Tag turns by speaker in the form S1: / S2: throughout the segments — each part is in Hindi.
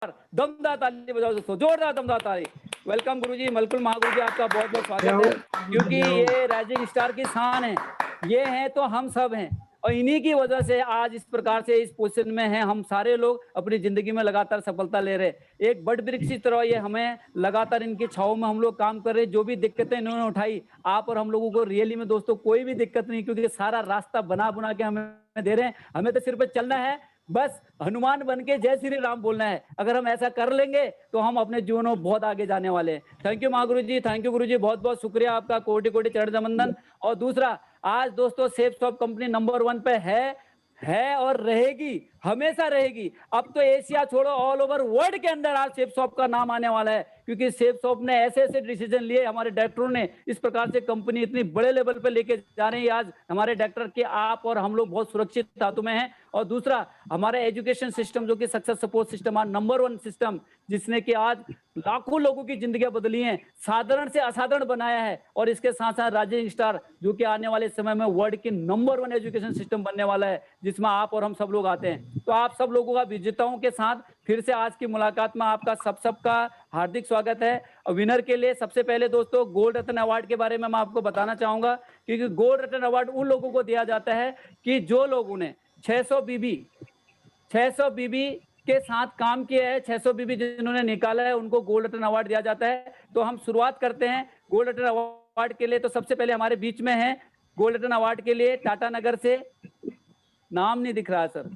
S1: दमदार ताली बजाओ दोस्तों, जोरदार दमदार ताली। वेलकम गुरुजी, मलकुल महागुरु जी, आपका बहुत बहुत स्वागत है, क्योंकि ये राइजिंग स्टार की शान है, ये है तो हम सब हैं, और इन्हीं की वजह से आज इस प्रकार से इस पोजीशन में हैं हम सारे लोग, अपनी जिंदगी में लगातार सफलता ले रहे। एक बड़ वृक्ष की तरह ये हमें लगातार इनकी छाव में हम लोग काम कर रहे। जो भी दिक्कतें इन्होंने उठाई, आप और हम लोगों को रियली में दोस्तों कोई भी दिक्कत नहीं, क्योंकि सारा रास्ता बना बुना के हमें दे रहे हैं। हमें तो सिर्फ चलना है, बस हनुमान बन के जय श्री राम बोलना है। अगर हम ऐसा कर लेंगे तो हम अपने जीवन में बहुत आगे जाने वाले हैं। थैंक यू महागुरु जी, थैंक यू गुरु जी, बहुत बहुत शुक्रिया आपका, कोटि कोटि चरण वंदन। और दूसरा, आज दोस्तों सेफ शॉप कंपनी नंबर 1 पे है और रहेगी, हमेशा रहेगी। अब तो एशिया छोड़ो, ऑल ओवर वर्ल्ड के अंदर आज सेफ शॉप का नाम आने वाला है, क्योंकि सेफ शॉप ने ऐसे ऐसे डिसीजन लिए, हमारे डॉक्टरों ने इस प्रकार से कंपनी इतनी बड़े लेवल पे लेके जा रहे हैं। आज हमारे डॉक्टर के आप और हम लोग बहुत सुरक्षित हाथों में हैं। और दूसरा, हमारा एजुकेशन सिस्टम जो कि success support system number 1 system, जिसने कि आज लाखों लोगों की जिंदगियां बदली हैं, साधारण से असाधारण बनाया है। और इसके साथ साथ राइजिंग स्टार जो कि आने वाले समय में वर्ल्ड की नंबर 1 एजुकेशन सिस्टम बनने वाला है, जिसमें आप और हम सब लोग आते हैं। तो आप सब लोगों का विजेताओं के साथ फिर से आज की मुलाकात में आपका सबका हार्दिक स्वागत है। और विनर के लिए सबसे पहले दोस्तों गोल्ड रत्न अवार्ड के बारे में मैं आपको बताना चाहूंगा, क्योंकि गोल्ड रत्न अवार्ड उन लोगों को दिया जाता है कि जो लोगों ने 600 बीबी के साथ काम किया है, 600 बीबी जिन्होंने निकाला है, उनको गोल्ड रत्न अवार्ड दिया जाता है। तो हम शुरुआत करते हैं गोल्ड रत्न अवार्ड के लिए। तो सबसे पहले हमारे बीच में है गोल्ड रत्न अवार्ड के लिए टाटा नगर से, नाम नहीं दिख रहा है सर,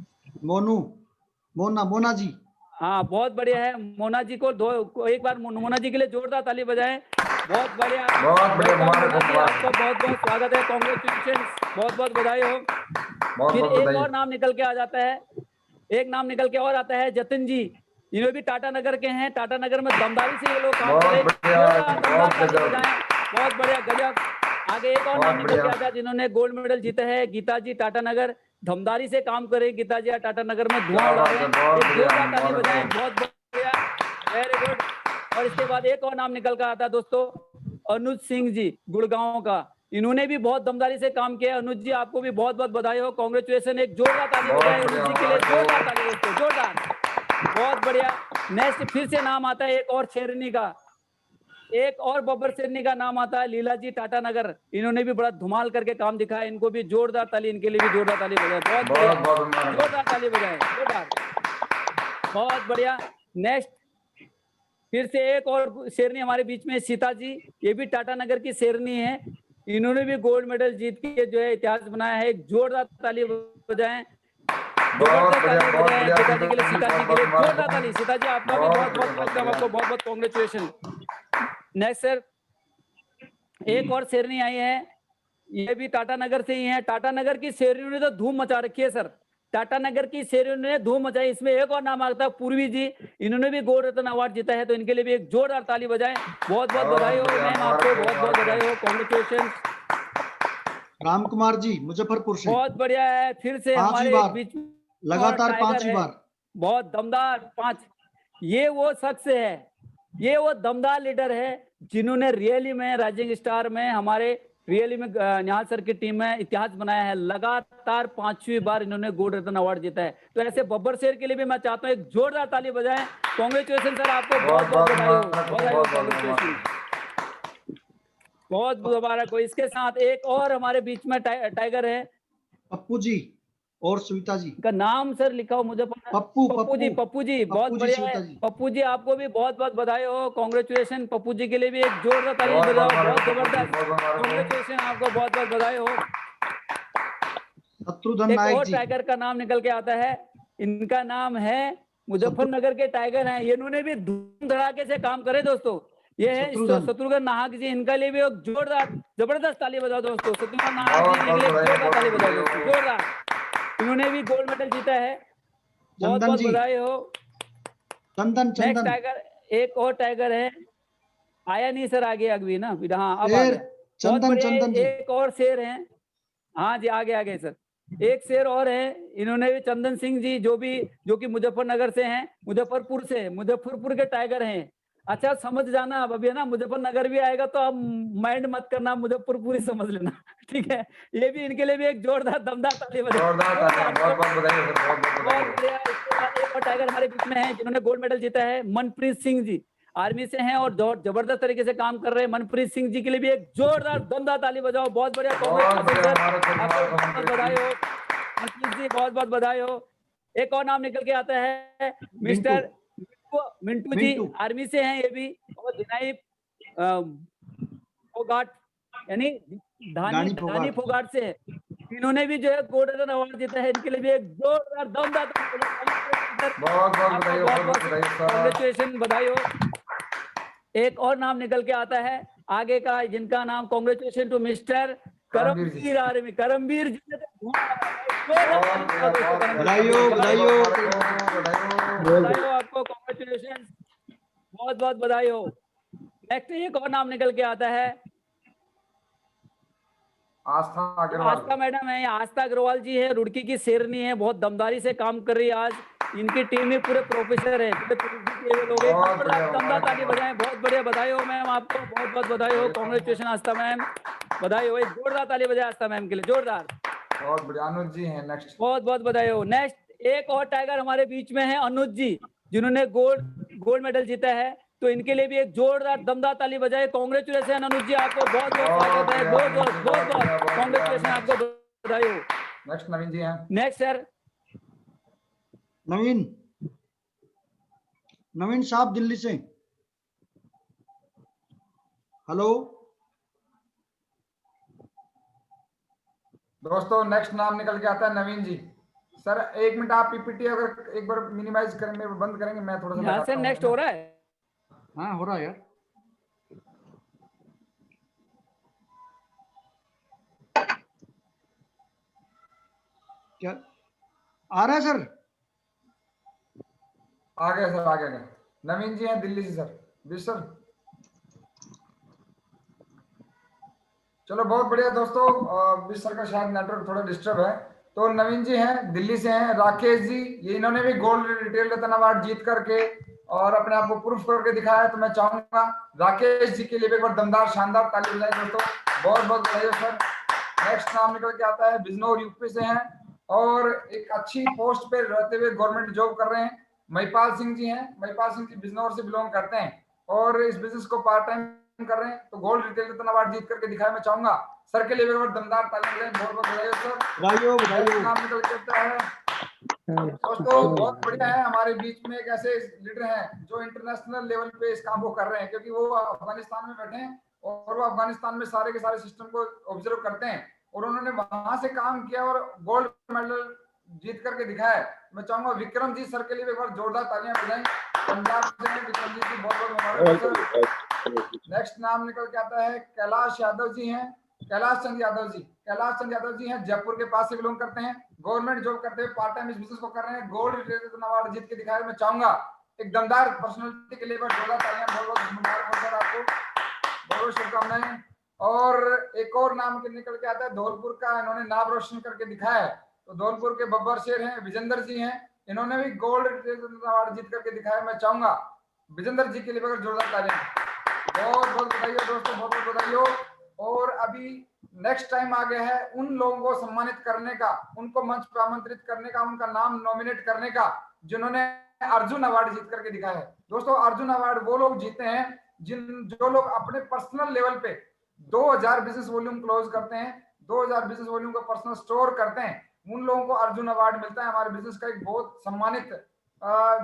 S2: मोना जी।
S1: हाँ बहुत बढ़िया है, मोना जी को एक बार मोना जी के लिए जोरदार ताली बजाएं। बहुत बढ़िया,
S3: बहुत बढ़िया,
S1: आपका बहुत बहुत स्वागत है, कांग्रेचुलेशन, बहुत बहुत बधाई हो। फिर एक और नाम निकल के आ जाता है, एक नाम निकल के और आता है जतिन जी, इन्हें भी टाटा नगर के हैं, टाटा नगर में दमदारी से ये लोग काम कर रहे हैं, बहुत बढ़िया, गजब। आगे एक और नाम निकल के आता है जिन्होंने गोल्ड मेडल जीता है, गीता जी टाटा नगर, धमदारी से काम करें गीता जी टाटा नगर में, धुआं उड़ा रहे हैं, ताली बजाएं, बहुत बढ़िया, वेरी गुड। और इसके बाद एक और नाम निकल कर आता है दोस्तों, अनुज सिंह जी गुड़गांव का, इन्होंने भी बहुत दमदारी से काम किया। अनुज जी आपको भी बहुत बहुत बधाई हो, कांग्रेचुलेशन, एक जोरदार ताली बजाएं अनुज जी के लिए, जोरदार ताली दोस्तों, जोरदार, बहुत बढ़िया। नेक्स्ट फिर से नाम आता है एक और शेरनी का, एक और बब्बर शेरनी का नाम आता है लीला जी टाटा नगर, इन्होंने भी बड़ा धुमाल करके काम दिखाया, इनको भी जोरदार ताली, इनके लिए भी जोरदार ताली बजाए, बहुत बढ़िया, जोरदार ताली बजाए, जोरदार, बहुत बढ़िया। नेक्स्ट फिर से एक और शेरनी हमारे बीच में, सीता जी, ये भी टाटा नगर की शेरनी है, इन्होंने भी गोल्ड मेडल जीत के जो है इतिहास बनाया है, एक जोरदार ताली बजाएं, सीता जी के लिए, सीता जी के लिए जोरदार ताली। सीता जी आपका भी बहुत बहुत वेलकम, आपको बहुत बहुत कांग्रेचुलेशन। नेक्स्ट सर, एक और शेरनी आई है, ये भी टाटा नगर से ही है, टाटा नगर की शेरनियों ने तो धूम मचा रखी है सर, टाटा नगर की शेरनियों ने धूम मचाई। इसमें एक और नाम आता है पूर्वी जी, इन्होंने भी गोल्ड रत्न अवार्ड जीता है, तो इनके लिए भी एक जोरदार ताली बजाएं, बहुत बहुत बधाई हो मैम, आपको बहुत बहुत बधाई हो, कांग्रेचुलेशन।
S2: राम कुमार जी मुजफ्फरपुर से,
S1: बहुत बढ़िया है, फिर से हमारे बीच
S2: लगातार 5 बार,
S1: बहुत दमदार 5, ये वो शख्स है, ये वो दमदार लीडर है जिन्होंने रियली में राइजिंग स्टार में, हमारे रियली में निहाल सर की टीम में इतिहास बनाया है, लगातार 5वीं बार इन्होंने गोल्ड रत्न अवार्ड जीता है। तो ऐसे बब्बर शेर के लिए भी मैं चाहता हूँ एक जोरदार ताली बजाएं, कांग्रेचुलेशन सर, आपको बहुत बहुत बधाई हो, कांग्रेचुलेशन, बहुत मुबारक हो। इसके साथ एक और हमारे बीच में टाइगर है,
S2: पप्पू जी और सुविता जी
S1: का नाम सर लिखा हो मुझे, पप्पू जी, बहुत बढ़िया है पप्पू जी, आपको भी बहुत बहुत बधाई हो, कांग्रेचुलेशन। पप्पू जी के लिए भी एक जोरदार ताली बजाओ, बहुत जबरदस्त, कांग्रेचुलेशन, आपको बहुत बहुत बधाई हो।
S2: शत्रुघ्न
S1: एक
S2: नायक
S1: और
S2: जी,
S1: टाइगर का नाम निकल के आता है, इनका नाम है मुजफ्फरनगर के टाइगर हैं, इन्होंने भी धूम धड़ाके से काम करे दोस्तों, ये है शत्रुघ्न नाहक जी, इनका लिए भी एक जोरदार जबरदस्त ताली बजाओ दोस्तों, शत्रुघ्न नाहक जी के लिए जोरदार ताली बजाओ दोस्तों, जोरदार, इन्होंने भी गोल्ड मेडल जीता है, बहुत बहुत बधाई हो। नेक्स्ट टाइगर, एक और टाइगर है, आया नहीं सर, आगे अभी ना, हाँ अब आ गया, बहुत बढ़िया। एक और शेर है, हाँ जी आगे सर, एक शेर और है, इन्होंने भी चंदन सिंह जी, जो कि मुजफ्फरनगर से हैं, मुजफ्फरपुर के टाइगर हैं। अच्छा समझ जाना, अब अभी ना मुजफ्फरनगर भी आएगा तो अब माइंड मत करना, मुजफ्फरपुर ही समझ लेना, ठीक है। ये भी, इनके लिए भी एक जोरदार दमदार ताली बजाओ, बहुत बढ़िया। इसके बाद एक एक और टाइगर हमारे बीच में है जिन्होंने गोल्ड मेडल जीता है, मनप्रीत सिंह जी आर्मी से हैं और जबरदस्त तरीके से काम कर रहे हैं। मनप्रीत सिंह जी के लिए भी एक जोरदार दमदार ताली बजाओ। बहुत बढ़िया, कांग्रेचुलेशन सर, आपको बहुत बधाई हो मनप्रीत जी, बहुत बहुत बधाई हो। एक और नाम निकल के आता है मिस्टर मिंटू जी, आर्मी से हैं ये भी, और दिनाई फोगाट यानी धानी फोगाट से है। इन्होंने भी जो है गोल्डन अवार्ड जीता है, इनके लिए भी एक जोरदार दमदार
S3: बहुत बहुत
S1: कांग्रेचुलेशन, बधाई हो। एक और नाम निकल के आता है आगे का, जिनका नाम congratulation to mister Karamveer army, Karamveer ji ने तो
S2: बधाई हो
S1: आपको, कांग्रेचुलेशन, बहुत बहुत बधाई हो। नेक्स्ट एक और नाम निकल के आता है आस्था मैडम है, आस्था अग्रवाल जी है, रुड़की की शेरनी है, बहुत दमदारी से काम कर रही है। आज इनकी टीम में पूरे प्रोफेसर है, दमदार ताली बजाएं, बहुत बढ़िया, बधाई हो मैम, आपको बहुत बहुत बधाई हो, कांग्रेचुलेशन आस्था मैम, बधाई हो। एक जोरदार ताली बजाए आस्था मैम के लिए, जोरदार,
S3: बहुत बढ़िया। अनुज जी हैं नेक्स्ट,
S1: बहुत बहुत बधाई हो। नेक्स्ट एक और टाइगर हमारे बीच में है अनुज जी, जिन्होंने गोल्ड मेडल जीता है, तो इनके लिए भी एक जोरदार दमदार ताली बजाए। कांग्रेचुलेशन अनुज जी, आपको बहुत बहुत स्वागत है, बहुत बहुत कांग्रेचुलेशन, आपको बधाई हो।
S3: नेक्स्ट नवीन जी हैं।
S1: नेक्स्ट सर
S2: नवीन साहब दिल्ली से, हेलो
S3: दोस्तों। नेक्स्ट नाम निकल के आता है नवीन जी। सर एक मिनट, आप पीपीटी अगर एक बार मिनिमाइज करेंगे, बंद करेंगे, मैं थोड़ा सा
S1: सर नेक्स्ट हो रहा है।
S2: हाँ हो रहा है यार, क्या आ रहा है सर?
S3: आ गया सर, आ गया। नवीन जी हैं दिल्ली से सर, सर चलो बहुत बढ़िया दोस्तों। विश सर का शायद नेटवर्क थोड़ा डिस्टर्ब है। तो नवीन जी हैं दिल्ली से हैं। राकेश जी, ये इन्होंने भी गोल्ड रिटेल रत्न अवार्ड जीत करके और अपने आप को प्रूफ करके दिखाया है, तो मैं चाहूंगा राकेश जी के लिए एक बार दमदार शानदार ताली बजाएं दोस्तों, बहुत बहुत बधाई हो सर। नेक्स्ट नाम निकल के आता है बिजनौर यूपी से हैं और एक अच्छी पोस्ट पे रहते हुए गवर्नमेंट जॉब कर रहे हैं, महिपाल सिंह जी हैं। महिपाल सिंह जी बिजनौर से बिलोंग करते हैं और इस बिजनेस को पार्ट टाइम कर रहे हैं, तो गोल्ड रिटेल रत्न अवार्ड जीत करके दिखाया। मैं चाहूंगा सर के लिए भी दमदार ताली बजाएं, बहुत बहुत बधाई हो सर। नाम निकल के आता है दोस्तों, बहुत बढ़िया है, हमारे बीच में एक ऐसे लीडर हैं जो इंटरनेशनल लेवल पे इस काम को कर रहे हैं, क्योंकि वो अफगानिस्तान में बैठे हैं और वो अफगानिस्तान में सारे के सारे सिस्टम को ऑब्जर्व करते हैं और उन्होंने वहां से काम किया और गोल्ड मेडल जीत करके दिखाया है। मैं चाहूंगा विक्रम जी सर के लिए एक बार जोरदार तालियां बजाएं, पंजाब से विक्रम जी की बहुत बहुत मुबारक। नेक्स्ट नाम निकल के आता है कैलाश यादव जी हैं, कैलाश चंद यादव जी। कैलाश चंद यादव जी हैं, जयपुर के पास से बिलोंग करते हैं, गवर्नमेंट जॉब करते हुए पार्ट टाइम इस बिजनेस को कर रहे हैं, गोल्ड रिटेल अवार्ड जीत के दिखाया। मैं चाहूंगा एक दमदार पर्सनालिटी के लिए जोरदार तालियां, बहुत बहुत मुबारक हो सर आपको, बहुत शुभकामनाएं। और एक और नाम के निकल के आता है धौलपुर का, इन्होंने नाम रोशन करके दिखाया है, तो धौलपुर के बब्बर शेर हैं, विजेंद्र जी हैं, इन्होंने भी गोल्ड रिटेल अवार्ड जीत करके दिखाया। मैं चाहूंगा विजेंद्र जी के लिए जोरदार तालियां, बहुत बहुत बधाई हो दोस्तों, बहुत बहुत बधाई हो। और अभी नेक्स्ट टाइम आ गया है उन लोगों को सम्मानित करने का, उनको मंच पर आमंत्रित करने का, उनका नाम नॉमिनेट करने का जिन्होंने अर्जुन अवार्ड जीत करके दिखाया है। दोस्तों अर्जुन अवार्ड वो लोग जीते हैं जो लोग अपने पर्सनल लेवल पे 2000 बिजनेस वॉल्यूम क्लोज करते हैं, 2000 बिजनेस वॉल्यूम का पर्सनल स्टोर करते हैं, उन लोगों को अर्जुन अवार्ड मिलता है। हमारे बिजनेस का एक बहुत सम्मानित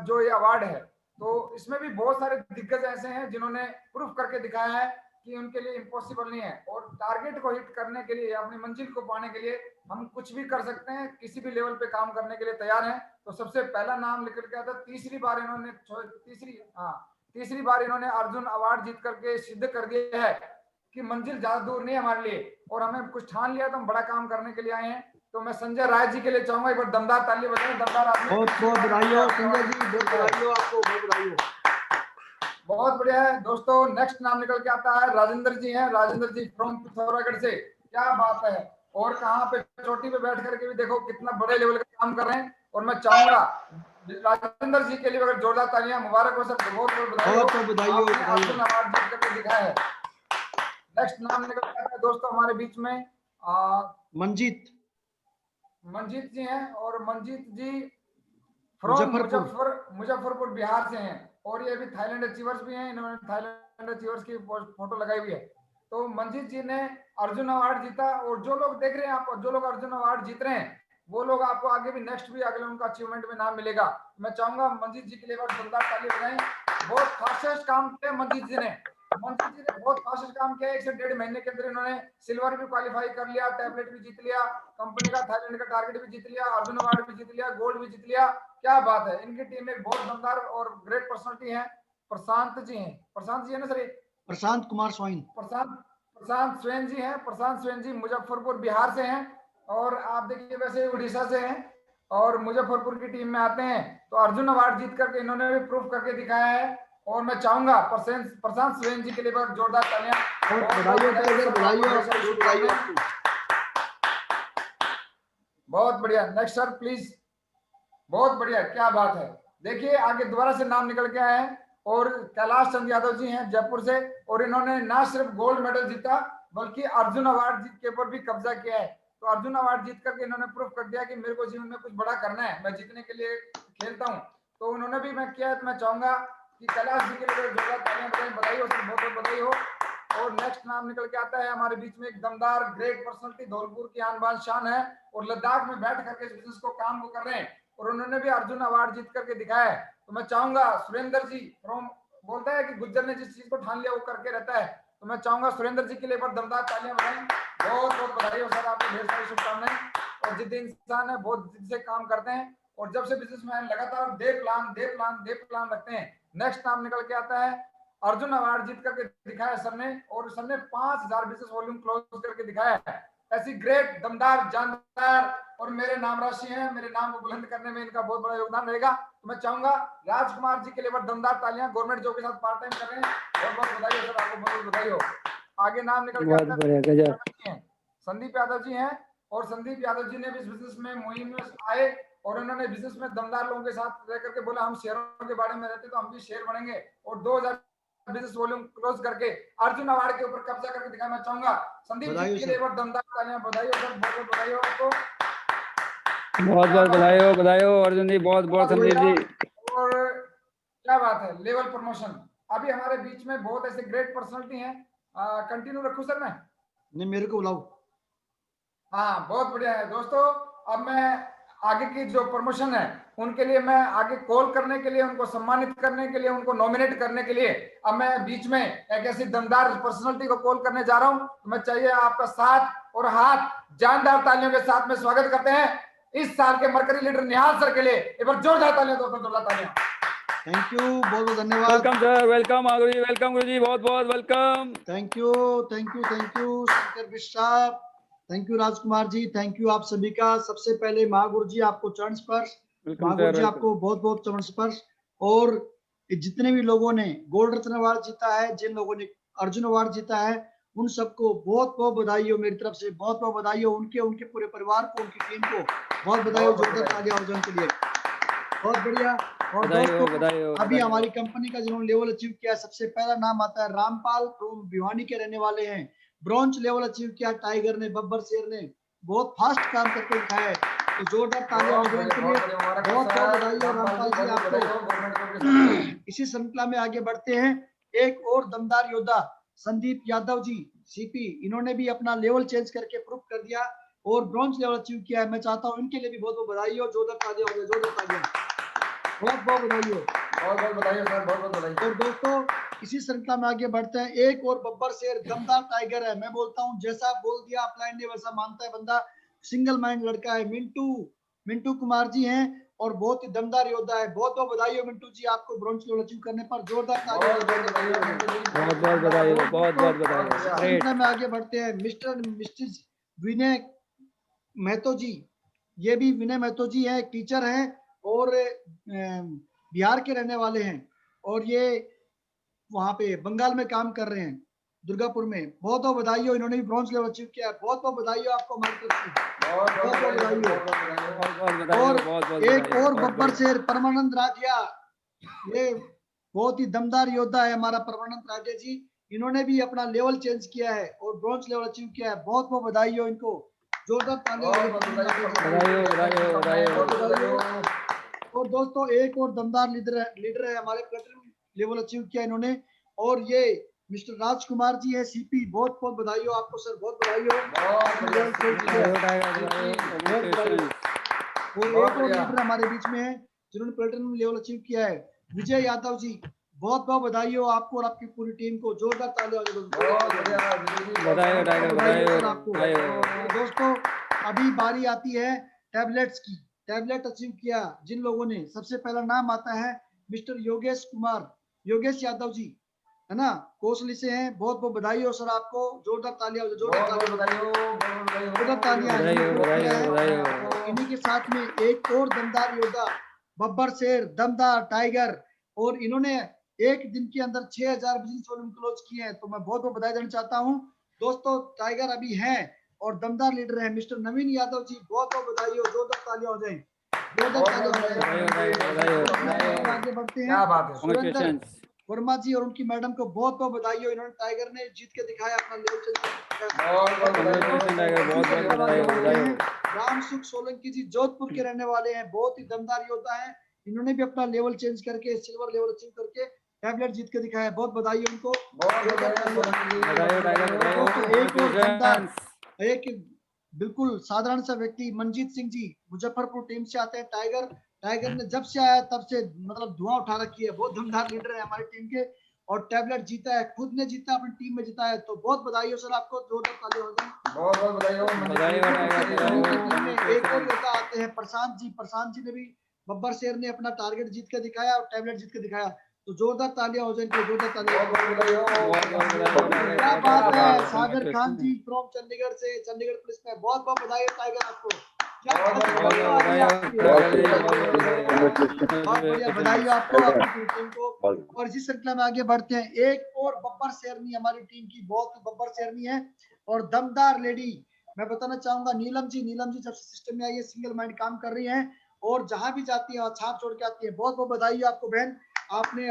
S3: जो ये अवार्ड है, तो इसमें भी बहुत सारे दिग्गज ऐसे हैं जिन्होंने प्रूफ करके दिखाया है कि उनके लिए इम्पॉसिबल नहीं है, और टारगेट को हिट करने के लिए, अपनी मंजिल को पाने के लिए हम कुछ भी कर सकते हैं, किसी भी लेवल पे काम करने के लिए तैयार हैं। तो सबसे पहला नाम निकल के आता, तीसरी बार इन्होंने अर्जुन अवार्ड जीत करके सिद्ध कर दिया है कि मंजिल ज्यादा दूर नहीं है हमारे लिए, और हमें कुछ ठान लिया तो हम बड़ा काम करने के लिए आए हैं। तो मैं संजय राय जी के लिए चाहूंगा एक बार दमदार ताली बजाएं, दमदार आदमी,
S2: बहुत बहुत बधाई हो संजय जी, बहुत बधाई हो आपको, बहुत बधाई हो,
S3: बहुत बढ़िया है दोस्तों। नेक्स्ट नाम निकल के आता है राजेंद्र जी हैं, राजेंद्र जी फ्रॉम पिथौरागढ़ से, क्या बात है, और कहाँ पे चोटी पे बैठ करके भी देखो कितना बड़े लेवल का काम कर रहे हैं, और मैं चाहूंगा राजेंद्र जी के लिए अगर जोरदार तालियां, मुबारक हो सर, बहुत बहुत बधाई हो, अर्जुन अवार्ड जीत करके दिखाया है। नेक्स्ट नाम निकल के आता है दोस्तों हमारे बीच में मंजीत जी हैं, और मंजीत जी फ्रॉम
S2: मुजफ्फरपुर।
S3: मुजफ्फरपुर बिहार से हैं, और ये भी थाईलैंड अचीवर्स भी हैं, इन्होंने थाईलैंड अचीवर्स की फोटो लगाई हुई है। तो मंजीत जी ने अर्जुन अवार्ड जीता, और जो लोग देख रहे हैं आप, जो लोग अर्जुन अवार्ड जीत रहे हैं, वो लोग आपको आगे भी नेक्स्ट भी अगले उनका अचीवमेंट में नाम मिलेगा। मैं चाहूंगा मंजीत जी के लिए जोरदार ताली बजाएं। बहुत फास्टेस्ट काम किया मंजीत जी ने बहुत फास्टेस्ट काम किया। 1 से 1.5 महीने के अंदर इन्होंने सिल्वर भी क्वालिफाई कर लिया, टैबलेट भी जीत लिया, कंपनी का थाईलैंड का टारगेट भी जीत लिया, अर्जुन अवार्ड भी जीत लिया, गोल्ड भी जीत लिया। क्या बात है, इनकी टीम में बहुत दमदार और ग्रेट पर्सनालिटी है। प्रशांत जी हैं, प्रशांत जी है ना सर,
S2: प्रशांत कुमार स्वाइन।
S3: प्रशांत स्वयं जी हैं। प्रशांत स्वयं जी मुजफ्फरपुर बिहार से हैं, और आप देखिए वैसे उड़ीसा से हैं, और मुजफ्फरपुर की टीम में आते हैं। तो अर्जुन अवार्ड जीत करके इन्होंने भी प्रूफ करके दिखाया है। और मैं चाहूंगा प्रशांत स्वयं जी के लिए बहुत जोरदार तालियां। बहुत बढ़िया, नेक्स्ट सर प्लीज। बहुत बढ़िया, क्या बात है। देखिए आगे दोबारा से नाम निकल के आए हैं, और कैलाश चंद यादव जी हैं जयपुर से, और इन्होंने ना सिर्फ गोल्ड मेडल जीता बल्कि अर्जुन अवार्ड जीत के ऊपर भी कब्जा किया है। तो अर्जुन अवार्ड जीत करके इन्होंने प्रूफ कर दिया कि मेरे को जीवन में कुछ बड़ा करना है, मैं जीतने के लिए खेलता हूँ। तो उन्होंने भी मैं किया है। तो मैं चाहूंगा कि कैलाश जी के लिए जोरदार तालियां बजाएं, बधाई हो सर, बहुत बहुत बधाई हो। और नेक्स्ट नाम निकल के आता है हमारे बीच में एक दमदार ग्रेट पर्सनालिटी, धौलपुर की आन बान शान है, और लद्दाख में बैठ करके इस बिजनेस को काम को कर रहे हैं, और उन्होंने भी अर्जुन अवार्ड जीत करके दिखाया है। तो मैं चाहूंगा सुरेंद्र जी फ्रॉम, बोलता है कि गुज्जर ने जिस चीज को ठान लिया वो करके रहता है। तो मैं चाहूंगा सुरेंद्र जी के लिए पर दमदार तालियां बजाएं। बहुत बहुत बधाई हो सर, आपको ढेर सारी शुभकामनाएं। और जिद्दी इंसान है, बहुत जिद से काम करते हैं, और जब से बिजनेसमैन लगातार दे प्लान रखते हैं। नेक्स्ट नाम निकल के आता है, अर्जुन अवार्ड जीत करके दिखाया सर ने, और सर ने 5000 बिजनेस वॉल्यूम क्लोज करके दिखाया है। ऐसी ग्रेट दमदार जानदार और मेरे नाम राशि हैं, मेरे नाम को बुलंद करने में इनका बहुत बड़ा योगदान रहेगा। तो मैं चाहूंगा राजकुमार जी के लिए दमदार तालियां, गवर्नमेंट जॉब के साथ पार्ट टाइम कर रहे हैं। बहुत बहुत बधाई हो सर, आपको बहुत बहुत बधाई हो। आगे नाम निकल के आता है संदीप यादव जी हैं, और संदीप यादव जी ने भी इस बिजनेस में मुहिम में आए, और उन्होंने बिजनेस में दमदार लोगों के साथ रह करके बोला हम शेयरों के बारे में रहते तो हम भी शेयर बढ़ेंगे, और 2000 बिजनेस वॉल्यूम क्लोज करके अर्जुन अवार्ड के ऊपर कब्जा करके दिखाया। मैं चाहूंगा संदीप जी के लिए दमदार तालियां, बधाई हो सर, बहुत बहुत बधाई हो आपको।
S1: बहुत बहुत बधाई हो अर्जुन जी, बहुत बहुत संदीप जी।
S3: और क्या बात है, लेवल प्रमोशन। अभी हमारे बीच में बहुत ऐसे ग्रेट पर्सनालिटी हैं, कंटिन्यू रखूं सर मैं?
S2: नहीं, मेरे को बुलाओ।
S3: हाँ बहुत बढ़िया है दोस्तों। अब मैं आगे की जो प्रमोशन है उनके लिए, मैं आगे कॉल करने के लिए, उनको सम्मानित करने के लिए, उनको नॉमिनेट करने के लिए, अब मैं बीच में एक ऐसी दमदार पर्सनालिटी को कॉल करने जा रहा हूं। तो मैं चाहिए आपका साथ और हाथ, जानदार तालियों के साथ में स्वागत करते हैं इस साल के मरकरी लीडर निहाल सर के लिए। एक बार जोरदार तालियां दोस्तों, जोरदार तालियां।
S2: थैंक यू, बहुत बहुत धन्यवाद।
S1: वेलकम सर, वेलकम गुरुजी, वेलकम गुरुजी, बहुत बहुत welcome.
S2: Thank you Shankar Mishra, thank you Rajkumar ji, thank you आप सभी का। सबसे पहले महागुरु जी आपको चरण स्पर्श, महागुरु जी आपको बहुत बहुत चरण स्पर्श। और जितने भी लोगों ने गोल्ड रत्न अवार्ड जीता है, जिन लोगों ने अर्जुन अवार्ड जीता है, उन सबको बहुत बहुत बधाई हो मेरी तरफ से, बहुत बहुत बधाई हो। उनके पूरे परिवार को, उनकी टीम को बहुत बधाई हो, जोरदार तालियां अर्जुन के लिए, बहुत बढ़िया। और दोस्तों अभी हमारी कंपनी का जिन्होंने लेवल अचीव किया, सबसे पहला नाम आता है रामपाल, भिवानी के रहने वाले हैं। ब्रॉन्ज लेवल अचीव किया टाइगर ने, बब्बर शेर ने, बहुत फास्ट काम करके दिखाया है। तो जोरदार तालियां के लिए बहुत बहुत बधाई हो रामपाल जी आपको। इसी श्रृंखला में आगे बढ़ते हैं, एक और दमदार योद्धा संदीप यादव जी सीपी, इन्होंने भी अपना लेवल चेंज करके प्रूफ कर दिया और ब्रॉन्ज लेवल अचीव किया है। मैं चाहता हूं इनके लिए भी बहुत बहुत बधाई हो, जोरदार तालियां हो, जोरदार तालियां, बहुत बहुत बधाई हो,
S3: बहुत बहुत बधाई हो सर, बहुत बहुत बधाई।
S2: और दोस्तों इसी श्रृंखला में आगे बढ़ते हैं, एक और बब्बर शेर दमदार टाइगर है। मैं बोलता हूं जैसा बोल दिया अपलाइन ने वैसा मानता है बंदा, सिंगल माइंड लड़का है। मिंटू कुमार जी हैं और बहुत ही दमदार योद्धा है। बहुत बहुत बधाई हो मिंटू जी आपको ब्रॉन्ज लेवल अचीव करने पर, जोरदार तालियां,
S1: बहुत बहुत बधाई हो, बहुत बहुत बधाई।
S2: श्रृंखला में आगे बढ़ते हैं, मिस्टर विनय महतो जी, ये भी विनय महतो जी है, टीचर हैं और बिहार के रहने वाले हैं, और ये वहां पे बंगाल में काम कर रहे हैं, दुर्गापुर में। बहुत बहुत बधाई हो, इन्होंने भी ब्रॉन्ज लेवल अचीव किया है। बहुत बहुत बधाई हो आपको हमारी तरफ से, बहुत बहुत बधाई हो। और एक और बब्बर शेर परमानंद राठिया, ये बहुत ही दमदार योद्धा है हमारा परमानंद राठिया जी, इन्होंने भी अपना लेवल चेंज किया है और ब्रॉन्ज लेवल अचीव किया है। बहुत बहुत बधाई हो इनको, जोरदार तालियां। और दोस्तों एक और दमदार लीडर है हमारे प्लेटिनम लेवल अचीव किया इन्होंने, और ये मिस्टर राजकुमार जी है सीपी। बहुत बहुत बधाई हो आपको सर, बहुत बधाई हो। और एक और लीडर हमारे बीच में है जिन्होंने प्लेटिनम लेवल अचीव किया है, विजय यादव जी। बहुत बहुत बधाई हो आपको और आपकी पूरी टीम को, जोरदार तालियां हो आपको। दोस्तों अभी बारी आती है टैबलेट्स की। टैबलेट अचीव किया जिन लोगों ने, सबसे पहला नाम आता है मिस्टर योगेश कुमार, योगेश यादव जी, है ना, कोसली से हैं। बहुत बहुत बधाई हो सर आपको, जोरदार तालियां, जोरदार तालियां। इन्हीं के साथ में एक और दमदार योद्धा बब्बर शेर, दमदार टाइगर, और इन्होंने एक दिन के अंदर 6000 बिजनेस वॉल्यूम क्लोज किए हैं, तो मैं बहुत बहुत बधाई देना चाहता हूं दोस्तों। टाइगर अभी हैं और दमदार लीडर है मिस्टर नवीन यादव जी, बहुत बहुत बधाई हो, जोरदार तालियां हो जाए, जोरदार तालियां हो जाए। आगे बढ़ते हैं सुरेंद्र वर्मा जी और उनकी मैडम को बहुत बहुत बधाई हो, इन्होंने टाइगर ने जीत के दिखाया अपना लेवल चेंज। राम सुख सोलंकी जी जोधपुर के रहने वाले हैं, बहुत ही दमदार योद्धा हैं, इन्होंने भी अपना लेवल चेंज करके सिल्वर लेवल अचीव करके टैबलेट जीत के दिखाया, बहुत बधाई है उनको। एक बिल्कुल साधारण सा व्यक्ति मनजीत सिंह जी मुजफ्फरपुर टीम से आते हैं। टाइगर ने जब से आया तब से मतलब धुआं उठा रखी है, बहुत दमदार लीडर है हमारी टीम के, और टैबलेट जीता है, खुद ने जीता, अपनी टीम में जीता है, तो बहुत बधाई हो सर आपको, जोरदार तालियां हो जाए। एक और योद्धा आते हैं प्रशांत जी ने भी, बब्बर शेर ने अपना टारगेट जीत के दिखाया और टैबलेट जीत के दिखाया, तो जोरदार तालियां हो जाए, जोरदार तालियां। क्या बात है, सागर खान जी फ्रॉम चंडीगढ़ से, चंडीगढ़ पुलिस में, बहुत बहुत बधाई है टाइगर आपको, बहुत बढ़िया बधाई हो आपको, आपकी टीम को। और इसी श्रृंखला में आगे बढ़ते हैं, एक और बब्बर शेरनी हमारी टीम की, बहुत बब्बर शेरनी है और दमदार लेडी। मैं बताना चाहूंगा नीलम जी जब से सिस्टम में आई है, सिंगल माइंड काम कर रही हैं और जहां भी जाती है छाप छोड़ के आती है, बहुत बहुत बधाई हो आपको बहन, आपने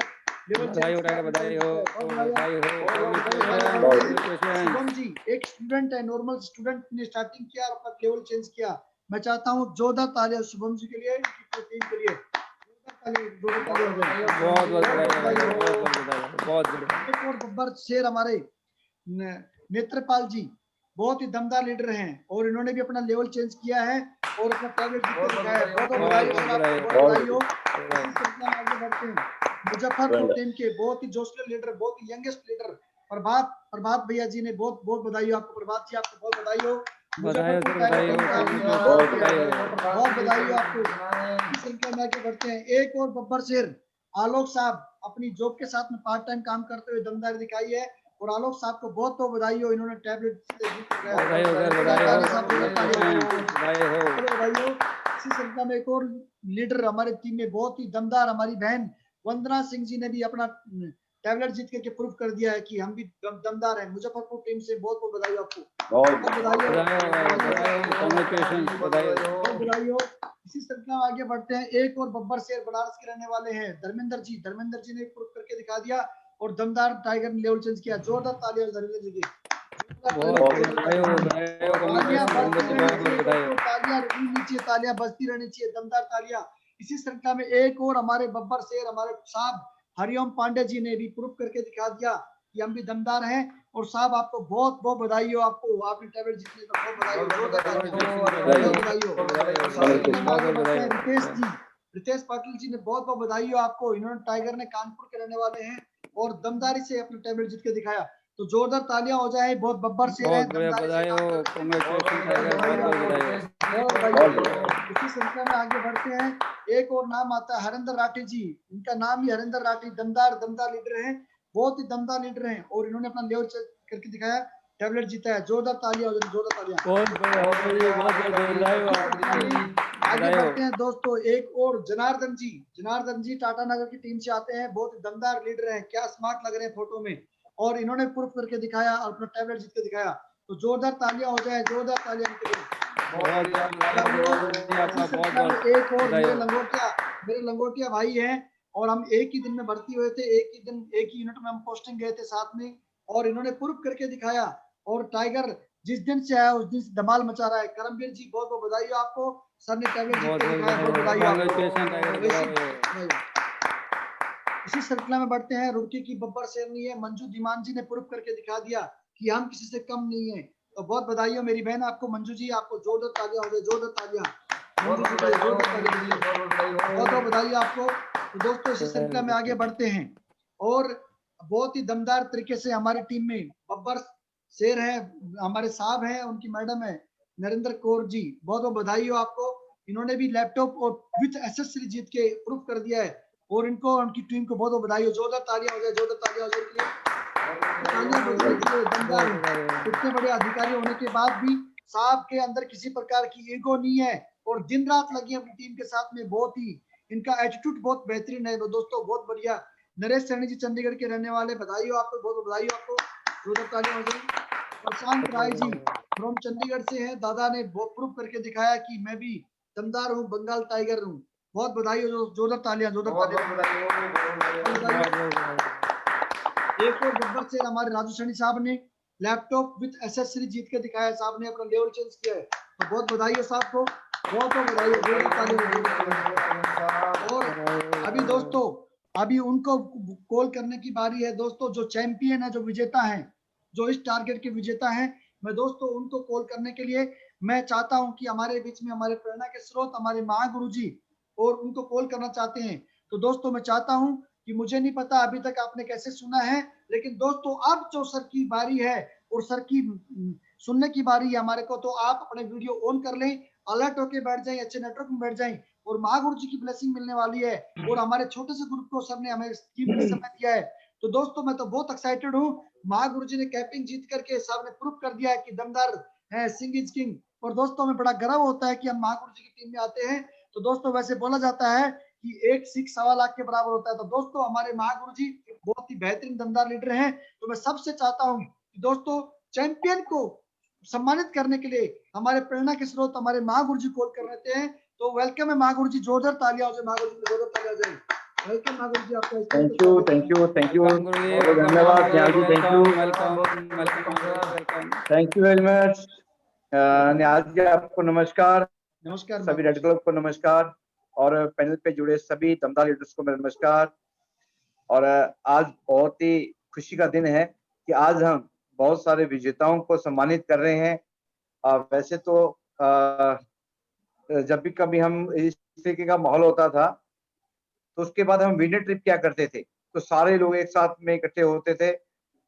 S2: शुभम जी एक स्टूडेंट है, नॉर्मल स्टूडेंट ने स्टार्टिंग किया और अपना लेवल चेंज किया, मैं चाहता हूँ जोरदार तालियां शुभम जी के लिए, टीम के लिए, बहुत एक और बब्बर शेर हमारे नेत्रपाल जी, बहुत ही दमदार लीडर हैं और इन्होंने भी अपना लेवल चेंज किया है और अपना टैबलेट जीत के दिखाया है, बहुत बधाई हो। आगे बढ़ते हैं मुजफ्फरपुर टीम के बहुत ही जोशल लीडर, बहुत ही यंगेस्ट लीडर प्रभात भैया जी ने, बहुत बहुत बधाई हो आपको, प्रभात जी आपको बहुत बधाई हो, बहुत बधाई हो आपको। इस संख्या में आगे बढ़ते हैं, एक और बब्बर शेर आलोक साहब, अपनी जॉब के साथ में पार्ट टाइम काम करते हुए दमदारी दिखाई है, और आलोक साहब को बहुत बहुत बधाई हो, इन्होंने टैबलेट इसी संख्या में एक और लीडर हमारी टीम में, बहुत ही दमदार हमारी बहन वंदना सिंह जी ने भी अपना टैबलेट जीत करके प्रूव कर दिया है कि हम भी दमदार हैं, मुजफ्फरपुर टीम से बहुत बहुत बधाई आपको, बधाई हो। इसी श्रृंखला में आगे बढ़ते हैं, एक और बब्बर शेर बनारस के रहने वाले हैं धर्मेंद्र जी ने प्रूव करके दिखा दिया और दमदार टाइगर ने लेवल चेंज किया, जोरदार तालियां धर्मेंद्र जी की, तालियां बजती रहनी चाहिए, दमदार तालियां। इसी श्रृंखला में एक और हमारे बब्बर शेर हमारे साहब हरिओम पांडे जी ने भी प्रूव करके दिखा दिया कि हम भी दमदार हैं, और साहब आपको बहुत बहुत बधाई हो, आपको आपने टैबलेट जीतने का बहुत बधाई हो। रितेश पाटिल जी ने बहुत बहुत बधाई हो आपको, इन्होंने टाइगर ने कानपुर के रहने वाले हैं और दमदारी से अपने टैबलेट जीत के दिखाया, तो जोरदार तालियां हो जाए, बहुत बब्बर शेर है, इसी श्रृंखला में आगे बढ़ते हैं, एक और नाम आता है हरिंदर राठी जी, इनका नाम ही हरिंदर राठी, दमदार लीडर हैं, बहुत ही दमदार लीडर हैं और इन्होंने अपना लेवल चेक करके दिखाया, टैबलेट जीता है, जोरदार तालियां, जोरदार तालियां। आगे बढ़ते हैं दोस्तों, एक और जनार्दन जी टाटा नगर की टीम से आते हैं, बहुत ही दमदार लीडर हैं, क्या स्मार्ट लग रहे हैं फोटो में, और इन्होंने प्रूफ करके दिखाया और अपना टैबलेट जीत के दिखाया, तो जोरदार तालियां हो जाए, जोरदार तालियां के लिए। एक और मेरे लंगोटिया भाई हैं और हम एक ही दिन में भर्ती हुए थे, एक ही यूनिट में हम पोस्टिंग गए थे साथ में, और इन्होंने प्रूफ करके दिखाया और टाइगर जिस दिन से आया उस दिन से धमाल मचा रहा है। करमवीर जी बहुत बहुत बधाई हो आपको, सर ने टैबलेट जीत के दिखाया, बहुत बधाई हो आपको। इसी श्रृंखला में बढ़ते हैं। रुड़की की बब्बर शेरनी है मंजू धीमान जी ने प्रूव करके दिखा दिया कि हम किसी से कम नहीं है। तो बहुत बधाई हो मेरी बहन आपको, मंजू जी आपको जोरदार तालियां हो गई, जोरदार तालियां मंजू जी को, जोरदार तालियां, बहुत बहुत बधाई आपको। तो दोस्तों इसी श्रृंखला में आगे बढ़ते हैं और बहुत ही दमदार तरीके से हमारी टीम में बब्बर शेर है, हमारे साहब हैं, उनकी मैडम है नरेंद्र कौर जी, बहुत बहुत बधाई हो आपको। इन्होंने भी लैपटॉप और विथ एसेसरी जीत के प्रूव कर दिया है और इनको उनकी टीम को बहुत बहुत बधाई हो। जोरदार तालियां हो जाए, जोरदार तालियां हो जाए के लिए, दमदार इतने बड़े अधिकारी होने के बाद भी साहब के अंदर किसी प्रकार की ईगो नहीं है और दिन रात लगी अपनी टीम के साथ में, बहुत ही इनका एटीट्यूड बहुत बेहतरीन है। तो दोस्तों बहुत बढ़िया। नरेश सैनी जी चंडीगढ़ के रहने वाले, बधाई हो आपको, बहुत बधाई हो आपको, जोरदार तालियां हो जाए। प्रशांत राय जी फ्रॉम चंडीगढ़ से हैं, दादा ने बहुत प्रूव करके दिखाया कि मैं भी दमदार हूँ, बंगाल टाइगर हूँ, बहुत बधाई हो, जोरदार तालियां, जोरदार तालियां। एक और गब्बर शेर हमारे राजू सैनी साहब ने लैपटॉप विथ एसेसरी जीत के दिखाया, साहब ने अपना लेवल चेंज किया है, तो बहुत बधाई हो साहब को, बहुत बहुत बधाई हो, जोरदार तालियां। और अभी दोस्तों अभी उनको कॉल करने की बारी है दोस्तों, जो चैंपियन है, जो विजेता है, जो इस टारगेट के विजेता हैं, मैं दोस्तों उनको कॉल करने के लिए मैं चाहता हूं कि हमारे बीच में हमारे प्रेरणा के स्रोत हमारे महागुरु जी और उनको कॉल करना चाहते हैं। तो दोस्तों मैं चाहता हूं कि मुझे नहीं पता अभी तक आपने कैसे सुना है, लेकिन दोस्तों अब जो सर की बारी है और सर की सुनने की बारी है हमारे को, तो आप अपने वीडियो ऑन कर लें, अलर्ट होके बैठ जाएं, अच्छे नेटवर्क में बैठ जाएं और महागुरु जी की ब्लेसिंग मिलने वाली है और हमारे छोटे से ग्रुप को सर ने हमें कीमती समय दिया है। तो दोस्तों मैं तो बहुत एक्साइटेड हूँ। महागुरु जी ने कैपिंग जीत करके साहब ने प्रूव कर दिया है कि दमदार है, सिंह इज किंग। और दोस्तों हमें बड़ा गर्व होता है कि हम महागुरु जी की टीम में आते हैं। तो दोस्तों वैसे बोला जाता है कि एक सिख 1.25 लाख के बराबर होता है। तो दोस्तों हमारे महागुरु जी बहुत ही बेहतरीन दमदार लीडर हैं। तो मैं सबसे चाहता हूँ कि दोस्तों चैंपियन को सम्मानित करने के लिए हमारे प्रेरणा के स्रोत हमारे महागुरु जी कॉल कर रहे हैं। तो वेलकम है महागुरु जी, जोरदार तालियां हो जाए, महागुरु जी जोरदार तालियां हो जाए। वेलकम महागुरु जी आपका।
S4: Thank you thank you thank you, बहुत धन्यवाद Nihal ji, thank you thank you very much. Nihal ji आपको नमस्कार,
S2: नमस्कार
S4: सभी रेड क्लब को नमस्कार और पैनल पे जुड़े सभी दमदार लीडर्स को मेरा नमस्कार। और आज बहुत ही खुशी का दिन है कि आज हम बहुत सारे विजेताओं को सम्मानित कर रहे हैं। वैसे तो जब भी कभी हम इस तरीके का माहौल होता था तो उसके बाद हम विनर ट्रिप क्या करते थे, तो सारे लोग एक साथ में इकट्ठे होते थे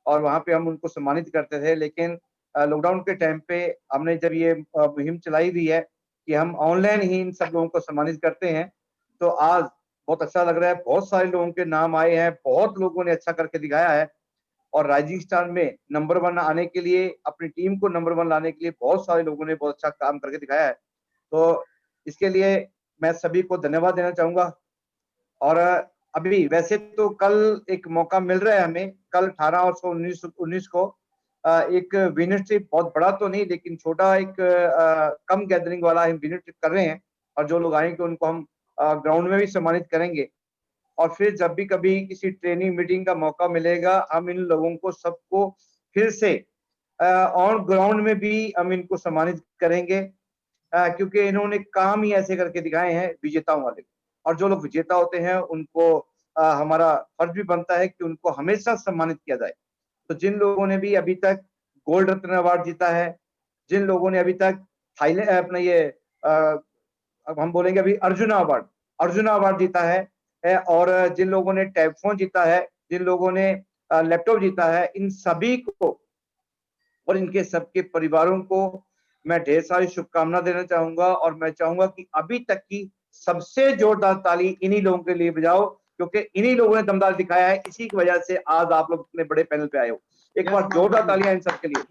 S4: और वहां पे हम उनको सम्मानित करते थे। लेकिन लॉकडाउन के टाइम पे हमने जब ये मुहिम चलाई हुई है कि हम ऑनलाइन ही इन सब लोगों को सम्मानित करते हैं, तो आज बहुत अच्छा लग रहा है। बहुत सारे लोगों के नाम आए हैं, बहुत लोगों ने अच्छा करके दिखाया है और राइजिंग स्टार में नंबर 1 आने के लिए, अपनी टीम को नंबर 1 लाने के लिए बहुत सारे लोगों ने बहुत अच्छा काम करके दिखाया है। तो इसके लिए मैं सभी को धन्यवाद देना चाहूंगा। और अभी वैसे तो कल एक मौका मिल रहा है हमें, कल 18 और 19 को एक विनर ट्रिप, बहुत बड़ा तो नहीं लेकिन छोटा एक कम गैदरिंग वाला हम विनर ट्रिप कर रहे हैं और जो लोग आएंगे उनको हम ग्राउंड में भी सम्मानित करेंगे। और फिर जब भी कभी किसी ट्रेनिंग मीटिंग का मौका मिलेगा हम इन लोगों को सबको फिर से ऑन ग्राउंड में भी हम इनको सम्मानित करेंगे, क्योंकि इन्होंने काम ही ऐसे करके दिखाए हैं विजेताओं वाले। और जो लोग विजेता होते हैं उनको हमारा फर्ज भी बनता है कि उनको हमेशा सम्मानित किया जाए। तो जिन लोगों ने भी अभी तक गोल्ड रत्न अवार्ड जीता है, जिन लोगों ने अभी तक थाईलैंड अपना ये अब हम बोलेंगे अभी अर्जुना अवार्ड जीता है और जिन लोगों ने टैब फोन जीता है, जिन लोगों ने लैपटॉप जीता है, इन सभी को और इनके सबके परिवारों को मैं ढेर सारी शुभकामना देना चाहूंगा। और मैं चाहूंगा कि अभी तक की सबसे जोरदार ताली इन्हीं लोगों के लिए बजाओ, क्योंकि इन्हीं लोगों ने दमदार दिखाया है, इसी की वजह से आज आप लोग इतने बड़े पैनल पे आए हो। एक बार जोरदार तालियां इन सबके लिए।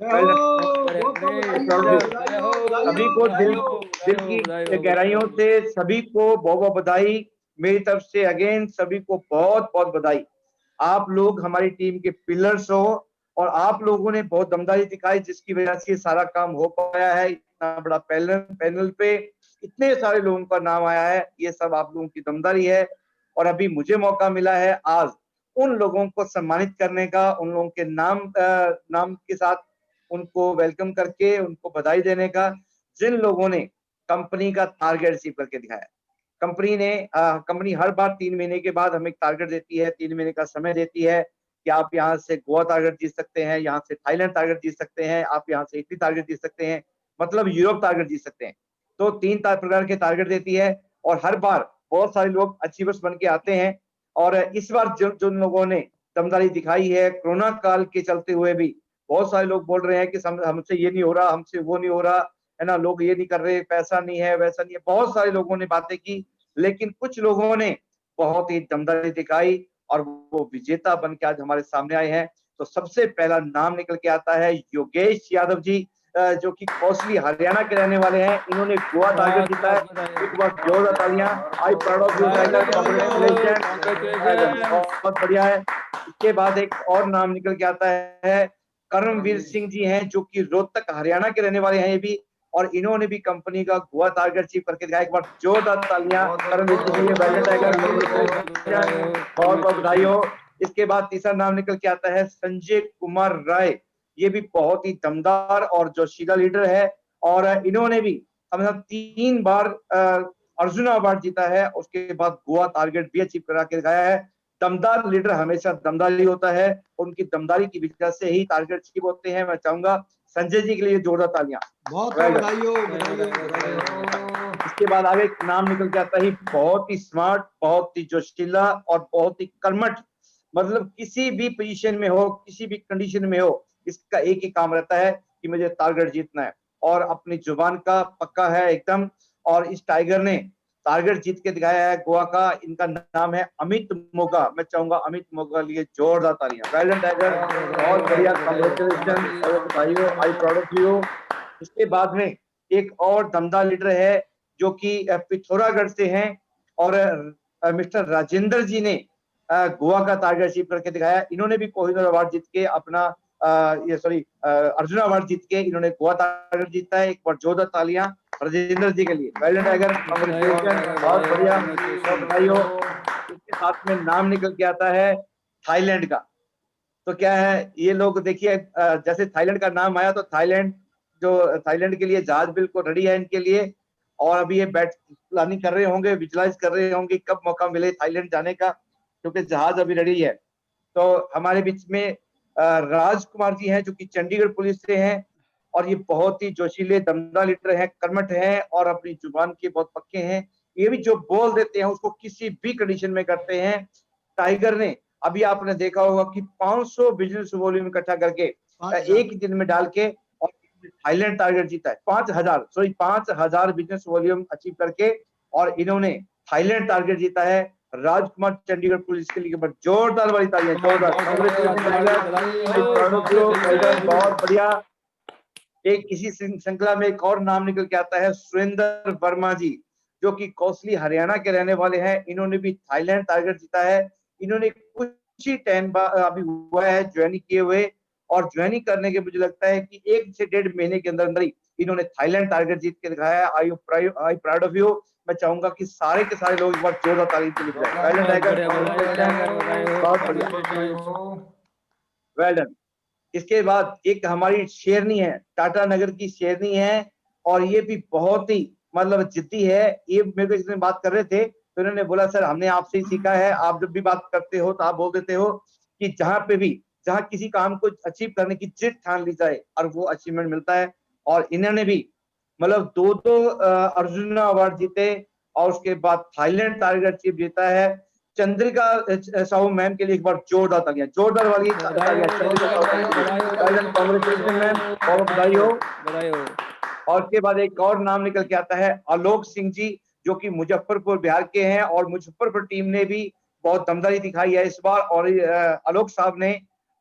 S4: सभी को दिल की गहराइयों से सभी को बहुत बहुत बधाई मेरी तरफ से। अगेन सभी को बहुत बहुत बधाई। आप लोग हमारी टीम के पिलर्स हो और आप लोगों ने बहुत दमदारी दिखाई, जिसकी वजह से सारा काम हो पाया है। इतना बड़ा पैनल पे इतने सारे लोगों का नाम आया है, ये सब आप लोगों की दमदारी है। और अभी मुझे मौका मिला है आज उन लोगों को सम्मानित करने का, उन लोगों के नाम के साथ उनको वेलकम करके उनको बधाई देने का, जिन लोगों ने कंपनी का टारगेट अचीव करके दिखाया। कंपनी हर बार 3 महीने के बाद हमें एक टारगेट देती है, 3 महीने का समय देती है कि आप यहाँ से गोवा टारगेट जीत सकते हैं, यहाँ से थाईलैंड टारगेट जीत सकते हैं, आप यहाँ से इटली टारगेट जीत सकते हैं, मतलब यूरोप टारगेट जीत सकते हैं। तो 3 प्रकार के टारगेट देती है और हर बार बहुत सारे लोग अचीवर्स बन के आते हैं। और इस बार जिन लोगों ने दमदारी दिखाई है, कोरोना काल के चलते हुए भी बहुत सारे लोग बोल रहे हैं कि हमसे ये नहीं हो रहा, हमसे वो नहीं हो रहा, है ना, लोग ये नहीं कर रहे, पैसा नहीं है, वैसा नहीं है, बहुत सारे लोगों ने बातें की, लेकिन कुछ लोगों ने बहुत ही दमदारी दिखाई और वो विजेता बन के आज हमारे सामने आए हैं। तो सबसे पहला नाम निकल के आता है योगेश यादव जी, जो कि कौसली हरियाणा के रहने वाले हैं। इन्होंने गोवा टारगेट जीता है। एक बार जोरदार तालियां। I proud of you tiger, congratulation, बहुत बढ़िया है। इसके बाद एक और नाम निकल के आता है, कर्मवीर सिंह जी हैं, जो कि रोहतक हरियाणा के रहने वाले हैं ये भी, और इन्होंने भी कंपनी का गोवा टारगेट अचीव करके दिखाया। एक बार जोरदार तालियां कर्मवीर Singh ji, well done tiger, बहुत बहुत बधाई हो। इसके बाद तीसरा नाम निकल के आता है संजय कुमार राय, ये भी बहुत ही दमदार और जोशीला लीडर है, और इन्होंने भी हमेशा 3 बार अर्जुन अवार्ड जीता है, उसके बाद गोवा टारगेट भी अचीव करा के दिखाया है। दमदार लीडर हमेशा दमदार ही होता है, उनकी दमदारी की वजह से ही टारगेट अचीव होते हैं। मैं चाहूंगा संजय जी के लिए जोरदार तालियां।
S2: बहुत
S4: Well done.
S2: बधाई हो, बधाई हो, बधाई हो।
S4: इसके बाद आगे एक नाम निकल के आता है, बहुत ही स्मार्ट, बहुत ही जोशीला और बहुत ही कर्मठ, मतलब किसी भी पोजीशन में हो, किसी भी कंडीशन में हो, इसका एक ही काम रहता है कि मुझे टारगेट जीतना है, और अपनी जुबान का पक्का है एकदम। और इस टाइगर ने टारगेट जीत के दिखाया है गोवा का। इनका नाम है अमित मोगा। मैं चाहूंगा अमित मोगा लिए जोरदार तालियां। वेल डन टाइगर, बहुत बढ़िया, कांग्रेचुलेशन, भाइयों, आई प्राउड ऑफ यू। इसके बाद में एक और दमदार लीडर है जो कि पिथौरागढ़ से हैं, और मिस्टर राजेंद्र जी ने गोवा का टारगेट अचीव करके दिखाया। इन्होंने भी कोहिनूर अवार्ड जीत के अपना अर्जुन अवार्ड जीत के इन्होंने गोवा टारगेट जीता है। एक बार जोरदार तालियां राजेंद्र जी के लिए। वेल डन टाइगर, कांग्रेचुलेशन, बहुत बढ़िया, बहुत बधाई हो। इसके साथ में नाम निकल के आता है थाईलैंड का। तो क्या है, ये लोग देखिए, जैसे थाईलैंड का नाम आया तो थाईलैंड के लिए जहाज बिल्कुल रेडी है इनके लिए, और अभी ये प्लानिंग कर रहे होंगे, विजुलाइज कर रहे होंगे कब मौका मिले थाईलैंड जाने का, क्योंकि जहाज अभी रेडी है। तो हमारे बीच में राजकुमार जी हैं, जो कि चंडीगढ़ पुलिस से हैं, और ये बहुत ही जोशीले दमदार लीडर हैं, कर्मठ हैं, और अपनी जुबान के बहुत पक्के हैं। ये भी जो बोल देते हैं उसको किसी भी कंडीशन में करते हैं। टाइगर ने अभी आपने देखा होगा कि 500 बिजनेस वॉल्यूम इकट्ठा करके एक दिन में डाल के, और थाईलैंड टारगेट जीता है 5,000 बिजनेस वॉल्यूम अचीव करके, और इन्होंने थाईलैंड टारगेट जीता है। राजकुमार चंडीगढ़ पुलिस के लिए जोरदार वाली तालियां, जोरदार, बहुत बढ़िया। एक इसी श्रृंखला में एक और नाम निकल के आता है सुरेंद्र वर्मा जी, जो कि कौसली हरियाणा के रहने वाले हैं। इन्होंने भी थाईलैंड टारगेट जीता है। इन्होंने कुछ ही टाइम अभी हुआ है ज्वाइनिंग किए हुए, और ज्वाइनिंग करने के मुझे लगता है कि 1 से 1.5 महीने के अंदर ही इन्होंने थाईलैंड टारगेट जीत के दिखाया है। I proud of you. मैं चाहूंगा कि सारे के सारे लोग एक बार जोरदार ताली के लिए वेल डन। इसके बाद एक हमारी शेरनी है, टाटा नगर की शेरनी है, और ये भी बहुत ही मतलब जिद्दी है। ये मेरे को एक दिन बात कर रहे थे तो इन्होंने बोला, सर हमने आपसे ही सीखा है, आप जब भी बात करते हो तो आप बोल देते हो कि जहां किसी काम को अचीव करने की जिद ठान ली जाए और वो अचीवमेंट मिलता है। और इन्होंने भी मतलब 2 अर्जुन अवार्ड जीते, और उसके बाद थाईलैंड टारगेट अचीव जीता है। चंद्रिका साहू मैम के लिए एक बार जोरदार तालियां, जोरदार वाली तालियां। कांग्रेचुलेशन मैम, बहुत बधाई हो। और उसके बाद एक और नाम निकल के आता है आलोक सिंह जी, जो कि मुजफ्फरपुर बिहार के हैं, और मुजफ्फरपुर टीम ने भी बहुत दमदारी दिखाई है इस बार। और आलोक साहब ने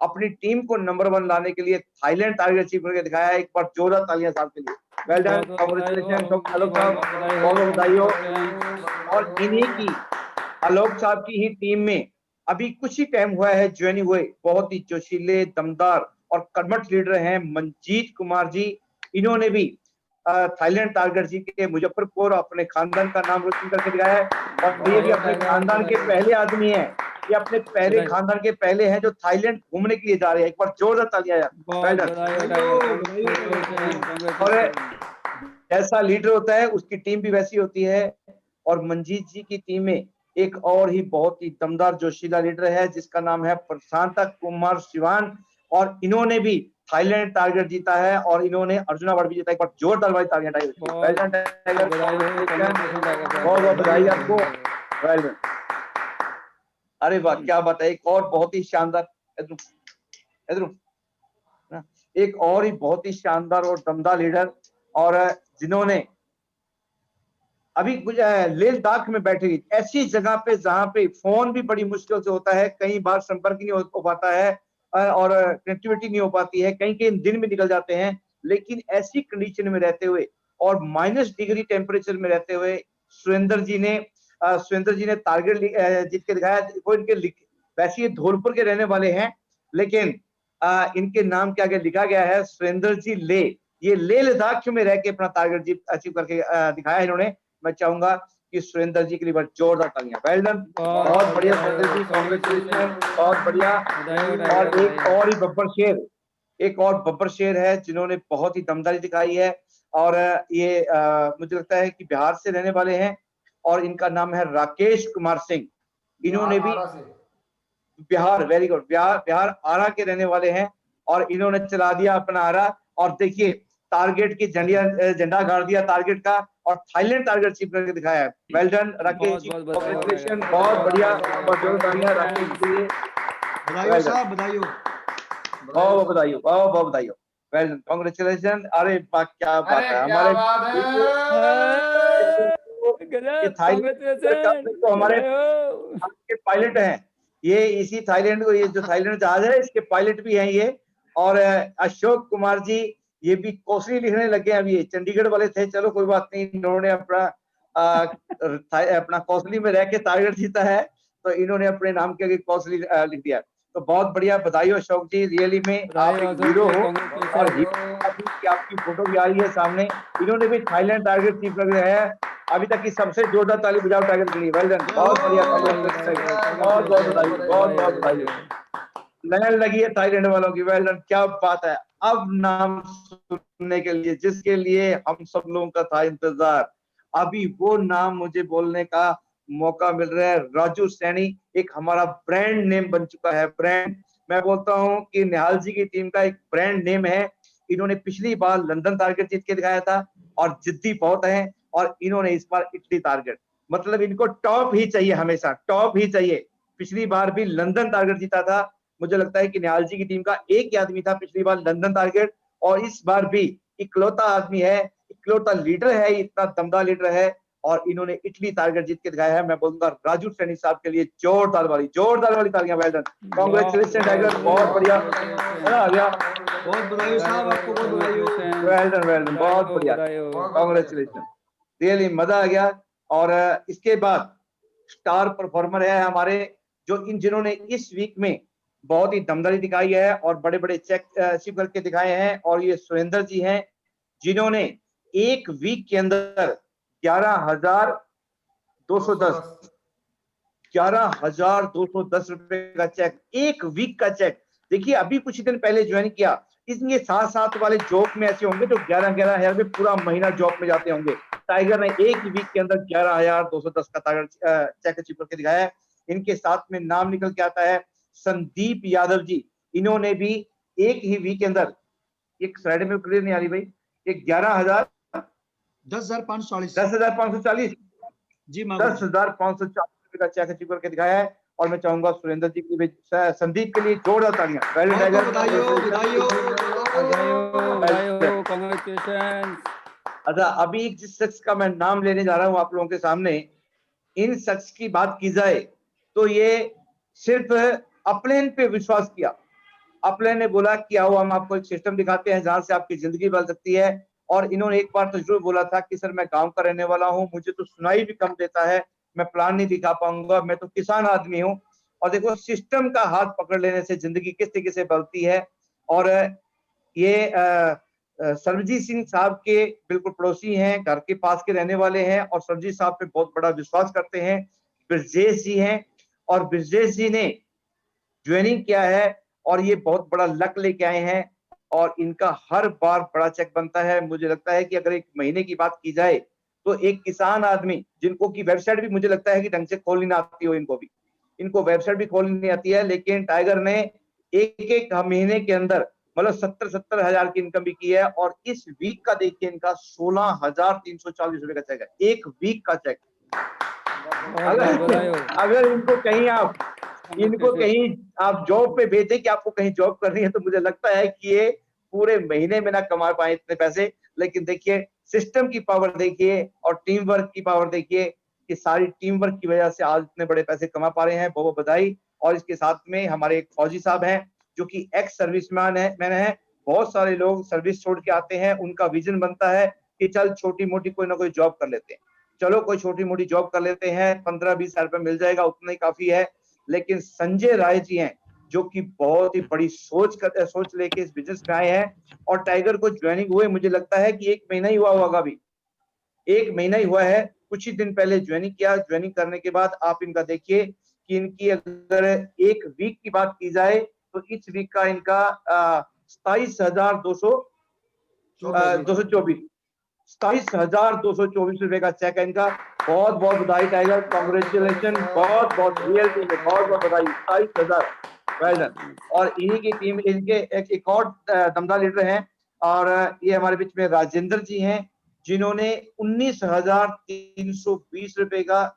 S4: अपनी टीम को नंबर 1 लाने के लिए थाईलैंड टारगेट अचीव करके दिखाया है। एक बार जोरदार तालियां साहब के लिए। वेल डन, कांग्रेचुलेशन आलोक साहब, बहुत बधाई हो। और इन्हीं की, आलोक साहब की ही टीम में अभी कुछ ही टाइम हुआ है ज्वाइनिंग हुए, बहुत ही जोशीले, दमदार और कर्मठ लीडर हैं मंजीत कुमार जी। इन्होंने भी थाईलैंड टारगेट जी के मुजफ्फरपुर अपने खानदान का नाम रोशन करके दिखाया है। और ये भी अपने खानदान के पहले आदमी हैं, ये अपने पहले खानदान के पहले हैं जो थाईलैंड घूमने के लिए जा रहे हैं। एक बार जोरदार तालियां यार।
S1: बहुत बधाई हो टाइगर।
S4: और जैसा लीडर होता है उसकी टीम भी वैसी होती है। और मंजीत जी की टीम में एक और ही बहुत ही दमदार जोशीला लीडर है जिसका नाम है प्रशांता कुमार शिवान, और इन्होंने भी थाईलैंड टारगेट जीता है और इन्होंने अर्जुन अवार्ड भी जीता है। एक बार जोरदार वाली तालियां टाइगर। बहुत बहुत बधाई आपको। Well done. अरे वाह क्या बात है। एक और बहुत ही शानदार, एक और ही बहुत ही शानदार और दमदार लीडर, और जिन्होंने अभी लेह लद्दाख में बैठे हुई ऐसी जगह पे जहां पे फोन भी बड़ी मुश्किल से होता है, कई बार संपर्क नहीं हो पाता है और कनेक्टिविटी नहीं हो पाती है, कहीं कहीं दिन भी निकल जाते हैं, लेकिन ऐसी कंडीशन में रहते हुए और -डिग्री टेम्परेचर में रहते हुए सुरेंद्र जी ने टारगेट जीत के दिखाया। वो इनके वैसे ये धौलपुर के रहने वाले हैं, लेकिन इनके नाम के आगे लिखा गया है सुरेंद्र जी ले। ये लेह लद्दाख में रह के अपना टारगेट जीत अचीव करके दिखाया है इन्होंने। मैं चाहूंगा कि सुरेंद्र जी के लिए जोरदार तालियां। वेल डन, बहुत बढ़िया सुरेंद्र जी, कांग्रेचुलेशन, बहुत बढ़िया। और एक और ही बब्बर शेर, एक और बब्बर शेर है जिन्होंने बहुत ही दमदारी दिखाई है, और ये मुझे लगता है कि बिहार से रहने वाले हैं और इनका नाम है राकेश कुमार सिंह। इन्होंने भी बिहार, वेरी गुड, बिहार आरा के रहने वाले हैं और इन्होंने चला दिया अपना आरा। और देखिए टारगेट की झंडा गाड़ दिया टारगेट का और थाईलैंड टारगेट चीफ करके दिखाया है। Well done Rakesh ji, congratulation, बहुत बढ़िया। राकेश जी
S2: बधाई साहब, बधाई।
S4: बहुत बधाई, बहुत बधाई। Well done, congratulation. अरे क्या बात है हमारे तो हमारे पायलट हैं ये, इसी थाईलैंड को, ये जो थाईलैंड जहाज है इसके पायलट भी हैं ये। और अशोक कुमार जी ये भी कौशली लिखने लगे हैं। अभी ये चंडीगढ़ वाले थे, चलो कोई बात नहीं, इन्होंने अपना कौशली में रह के टारगेट जीता है तो इन्होंने अपने नाम के आगे कौशली लिख दिया। तो बहुत बढ़िया, बधाई हो अशोक जी, रियली में आप एक हीरो हो। और आपकी फोटो भी आ रही है सामने। इन्होंने भी थाईलैंड टारगेट चीफ लग रहा है। अभी तक की सबसे जोरदार ताली बजाओ टारगेट के लिए। वेल डन, बहुत बढ़िया, बहुत बहुत बधाई, बहुत बहुत बधाई। लहर लगी है थाईलैंड वालों की। वेल डन, क्या बात है। अब नाम सुनने के लिए जिसके लिए हम सब लोगों का था इंतजार, अभी वो नाम मुझे बोलने का मौका मिल रहा है। राजू सैनी एक हमारा ब्रांड नेम बन चुका है। ब्रांड, मैं बोलता हूं कि निहाल जी की टीम का एक ब्रांड नेम है। इन्होंने पिछली बार लंदन टारगेट जीत के दिखाया था और जिद्दी बहुत है, और इन्होंने इस बार इटली टारगेट, मतलब इनको टॉप ही चाहिए, हमेशा टॉप ही चाहिए। पिछली बार भी लंदन टारगेट जीता था। मुझे लगता है कि निहाल जी की टीम का एक ही आदमी था पिछली बार लंदन टारगेट, और इस बार भी इकलौता आदमी है, इकलौता लीडर है, इतना दमदार लीडर है, और इन्होंने इटली टारगेट जीत के दिखाया है। मैं बोलूंगा राजू सैनी साहब के लिए जोरदार वाली तालियां। वेल डन, कांग्रेचुलेशन टाइगर, बहुत बढ़िया, मजा आ गया।
S2: बहुत बधाई साहब, आपको बहुत बधाई हो।
S4: वेल डन, बहुत बढ़िया, कांग्रेचुलेशन, रियली मजा आ गया। और इसके बाद स्टार परफॉर्मर है हमारे, जो जिन्होंने इस वीक में बहुत ही दमदारी दिखाई है और बड़े बड़े चेक अचीव करके दिखाए हैं, और ये सुरेंद्र जी हैं जिन्होंने एक वीक के अंदर 11,210 रुपए का चेक, एक वीक का चेक। देखिए अभी कुछ दिन पहले ज्वाइन किया, इसलिए साथ वाले जॉब में ऐसे होंगे जो 11,000 में पूरा महीना जॉब में जाते होंगे। टाइगर ने एक वीक के अंदर 11,210 का चेक अचीव करके दिखाया है। इनके साथ में नाम निकल के आता है संदीप यादव जी। इन्होंने भी एक ही वीक के अंदर, एक स्लाइड में क्लियर नहीं आ रही भाई, एक 10,540
S2: जी,
S4: 10,540 का चेक अचीव करके दिखाया है। और मैं चाहूंगा सुरेंद्र जी के लिए, संदीप के लिए जोरदार तालियां। अच्छा, अभी जिस शख्स का मैं नाम लेने जा रहा हूं आप लोगों के सामने, इन शख्स की बात की जाए तो ये सिर्फ अपलेन पे विश्वास किया। अपलेन ने बोला कि आओ हम आपको एक सिस्टम दिखाते हैं जहां से आपकी जिंदगी बदल सकती है। और इन्होंने एक बार तो जरूर बोला था कि सर मैं गांव का रहने वाला हूं, मुझे तो सुनाई भी कम देता है, मैं प्लान नहीं दिखा पाऊंगा, मैं तो किसान आदमी हूं। और देखो सिस्टम का हाथ पकड़ लेने से जिंदगी किस तरीके से बदलती है। और ये सरबजीत सिंह साहब के बिल्कुल पड़ोसी हैं, घर के पास के रहने वाले हैं और सरबजीत साहब पे बहुत बड़ा विश्वास करते हैं। ब्रजेश जी हैं और ब्रजेश जी ने ज्वाइनिंग किया है और ये बहुत बड़ा लक लेके आए हैं और इनका हर बार बड़ा चेक बनता है। मुझे लगता है कि अगर एक महीने की बात की जाए तो एक किसान आदमी जिनको की वेबसाइट भी मुझे लगता है कि ढंग से खोलनी ना आती हो, इनको वेबसाइट भी खोलनी नहीं आती है, लेकिन टाइगर ने एक महीने के अंदर मतलब 70 हजार की इनकम भी की है। और इस वीक का देखिए इनका 16,340 रुपए का चेक है, एक वीक का चेक। अगर इनको कहीं आप जॉब पे भेजें कि आपको कहीं जॉब करनी है तो मुझे लगता है कि ये पूरे महीने में ना कमा पाए इतने पैसे। लेकिन देखिए सिस्टम की पावर देखिए और टीम वर्क की पावर देखिए कि सारी टीम वर्क की वजह से आज इतने बड़े पैसे कमा पा रहे हैं। बहुत बहुत बधाई। और इसके साथ में हमारे एक फौजी साहब हैं जो कि एक्स सर्विसमैन है। बहुत सारे लोग सर्विस छोड़ के आते हैं, उनका विजन बनता है कि चल छोटी मोटी कोई ना कोई जॉब कर लेते हैं, चलो कोई छोटी मोटी जॉब कर लेते हैं, 15-20 हजार रुपये मिल जाएगा, उतना ही काफी है। लेकिन संजय राय जी हैं जो कि बहुत ही बड़ी सोच लेके इस बिजनेस में आए हैं और टाइगर को ज्वाइनिंग हुए मुझे लगता है कि 1 महीना ही हुआ होगा, अभी 1 महीना ही हुआ है, कुछ ही दिन पहले ज्वाइनिंग किया। ज्वाइनिंग करने के बाद आप इनका देखिए कि इनकी अगर एक वीक की बात की जाए तो इस वीक का इनका 27,224 रुपए का चेक है इनका। बहुत बहुत बधाई टाइगर, कांग्रेचुलेशन, बहुत बहुत रियल टीम है, बहुत बहुत बधाई। 27,000 और इन्हीं की टीम, इनके एक और दमदार लीडर हैं और ये हमारे बीच में राजेंद्र जी हैं जिन्होंने 19,320 रुपए का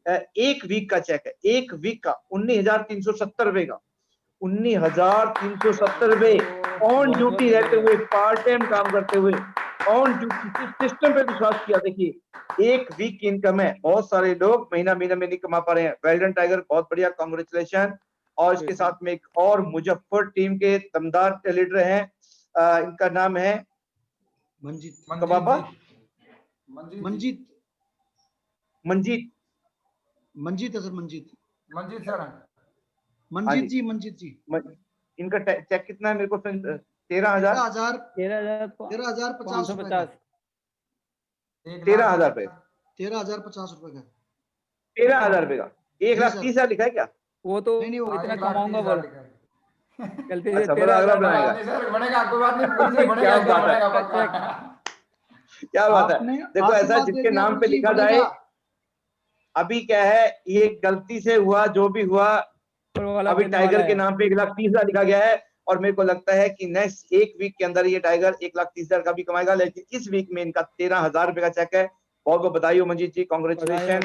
S4: एक वीक का चेक है, एक वीक का 19,370 रुपए का, 19,370 रुपए ऑन ड्यूटी रहते हुए, पार्ट टाइम काम करते हुए, ऑन ड्यूटी सिस्टम पे विश्वास किया। देखिए एक वीक की इनकम है, बहुत सारे लोग महीना में नहीं कमा पा रहे हैं। वेल डन टाइगर, बहुत बढ़िया, कांग्रेचुलेशन। और इसके साथ में एक और मुजफ्फर टीम के दमदार लीडर हैं, इनका नाम है
S2: मंजीत
S4: बाबा
S2: मंजीत
S4: मंजीत
S2: मंजीत है सर, मंजीत
S3: सर,
S2: मंजीत जी, मंजीत जी।
S4: इनका चेक कितना है मेरे को? 13,000
S2: 13,050 रुपए का,
S4: 13,000 रुपए,
S2: 13,050 रुपए का,
S4: 13,000 रुपए का। 1,30,000 लिखा है क्या?
S1: वो तो
S2: नहीं, वो
S1: इतना कमाऊंगा बोल गलती से।
S4: अच्छा, बोला अगला बनाएगा।
S3: सर बनेगा, कोई बात नहीं, बनेगा,
S4: क्या बात है,
S3: बनेगा।
S4: क्या बात है।
S2: आपने
S4: देखो ऐसा
S2: आशीर्वाद दे
S4: जिसके
S2: दिया
S4: नाम पे
S2: गुरुजी,
S4: लिखा जाए,
S2: बनेगा।
S4: अभी क्या है, ये गलती से हुआ जो भी हुआ, अभी टाइगर के नाम पे 1,30,000 लिखा गया है और मेरे को लगता है कि नेक्स्ट एक वीक के अंदर ये टाइगर 1,30,000 का भी कमाएगा। लेकिन इस वीक में इनका 13,000 रुपए का चेक है। बहुत बहुत बधाई हो मंजीत जी, कांग्रेचुलेशन।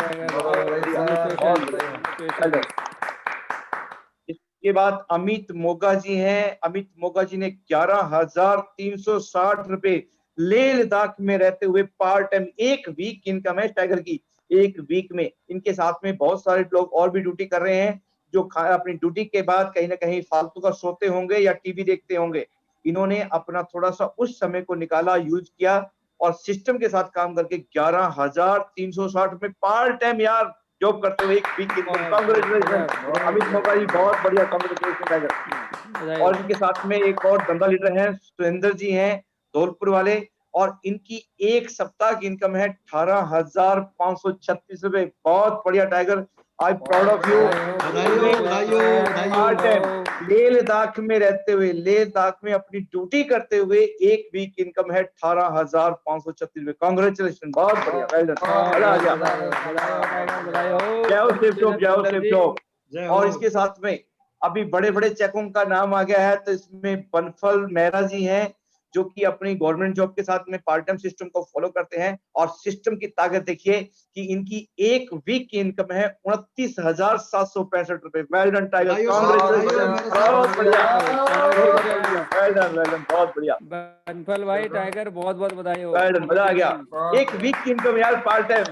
S4: इसके बाद अमित मोगा जी हैं। अमित मोगा जी ने 11,360 रुपए लेह लद्दाख में रहते हुए पार्ट टाइम, एक वीक की इनकम है टाइगर की, एक वीक में। इनके साथ में बहुत सारे लोग और भी ड्यूटी कर रहे हैं जो अपनी ड्यूटी के बाद कहीं ना कहीं फालतू का सोते होंगे या टीवी देखते होंगे। इन्होंने अपना थोड़ा सा उस समय को निकाला, यूज किया और सिस्टम के साथ काम करके 11,360 रुपए पार्ट टाइम यार जॉब करते हुए एक वीक की इनकम। कांग्रेचुलेशन अमित मोगा जी, बहुत बढ़िया, कांग्रेचुलेशन टाइगर। और इनके साथ में एक और दमदा लीडर हैं, सुरेंद्र जी हैं, धौलपुर वाले, और इनकी एक सप्ताह की इनकम है 18,536 रुपए। बहुत बढ़िया tiger, I proud of you. Leh Ladakh में रहते हुए, लेह लद्दाख में अपनी ड्यूटी करते हुए एक वीक इनकम है 18,536 रुपए। कांग्रेचुलेशन, बहुत बढ़िया, वेल डन, मजा आ गया। जय हो शिव चौक, जय हो शिव चौक। और इसके साथ में अभी बड़े बड़े चेकों का नाम आ गया है, तो इसमें बनफल मेहरा जी हैं जो कि अपनी गवर्नमेंट जॉब के साथ में पार्ट टाइम सिस्टम को फॉलो करते हैं। और सिस्टम की ताकत देखिए कि इनकी एक वीक की इनकम है 29,765 रुपए। वेल डन टाइगर, कांग्रेचुलेशन, बहुत बढ़िया, वेल डन, बहुत बढ़िया
S1: बनफल भाई, टाइगर बहुत बहुत बधाई हो।
S4: वेल डन, मजा आ गया। एक वीक की इनकम यार पार्ट टाइम।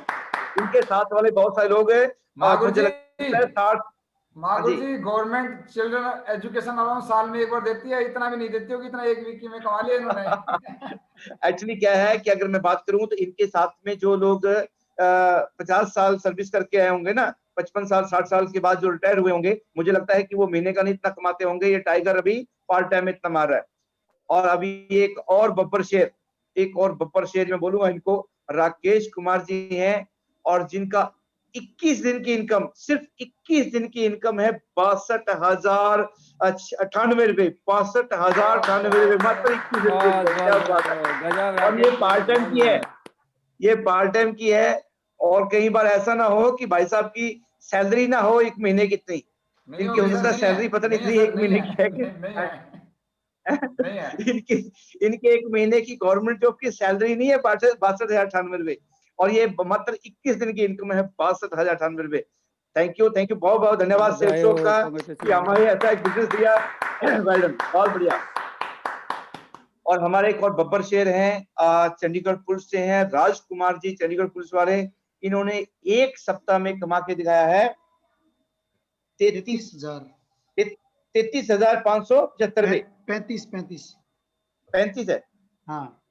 S4: इनके साथ वाले बहुत सारे लोग हैं, मुझे लगता है 60।
S3: मागुर जी, गवर्नमेंट चिल्ड्रन एजुकेशन अलाउंस साल में एक बार देती है, इतना भी नहीं देती होगी इतना एक वीक में कमा लिया इन्होंने।
S4: एक्चुअली क्या है कि अगर मैं बात करूं तो इनके साथ में जो लोग 50 साल सर्विस करके आए होंगे ना, 55 साल 60 साल के बाद जो रिटायर हुए होंगे, मुझे लगता है कि वो महीने का नहीं इतना कमाते होंगे। ये टाइगर अभी पार्ट टाइम में इतना मार रहा है। और अभी एक और बब्बर शेर मैं बोलूंगा इनको, राकेश कुमार जी हैं, और जिनका 21 दिन की इनकम, सिर्फ 21 दिन की इनकम है 62,098 रुपए, 62,098 रुपए मात्र 21 दिन की इनकम। क्या बात है।
S1: गजब
S4: और ये पार्ट टाइम की है, ये पार्ट टाइम की है। और कई बार ऐसा ना हो कि भाई साहब की सैलरी ना हो 1 महीने की इतनी, इनकी हो सकता है सैलरी पता नहीं इतनी 1 महीने की है कि
S3: नहीं है।
S4: इनके 1 महीने की गवर्नमेंट जॉब की सैलरी नहीं है 62,098 रुपए, और ये मात्र 21 दिन की इनकम है 62,098 रुपए। थैंक यू बहुत बहुत धन्यवाद सेठ शॉप का कि हमारे ऐसा एक बिजनेस दिया। वेल डन, बहुत बढ़िया। और हमारे एक और बब्बर शेर हैं, चंडीगढ़ पुलिस से हैं, राजकुमार जी, चंडीगढ़ पुलिस वाले। इन्होंने एक सप्ताह में कमा के दिखाया है 33,575 रुपए। 35 है।
S2: हाँ,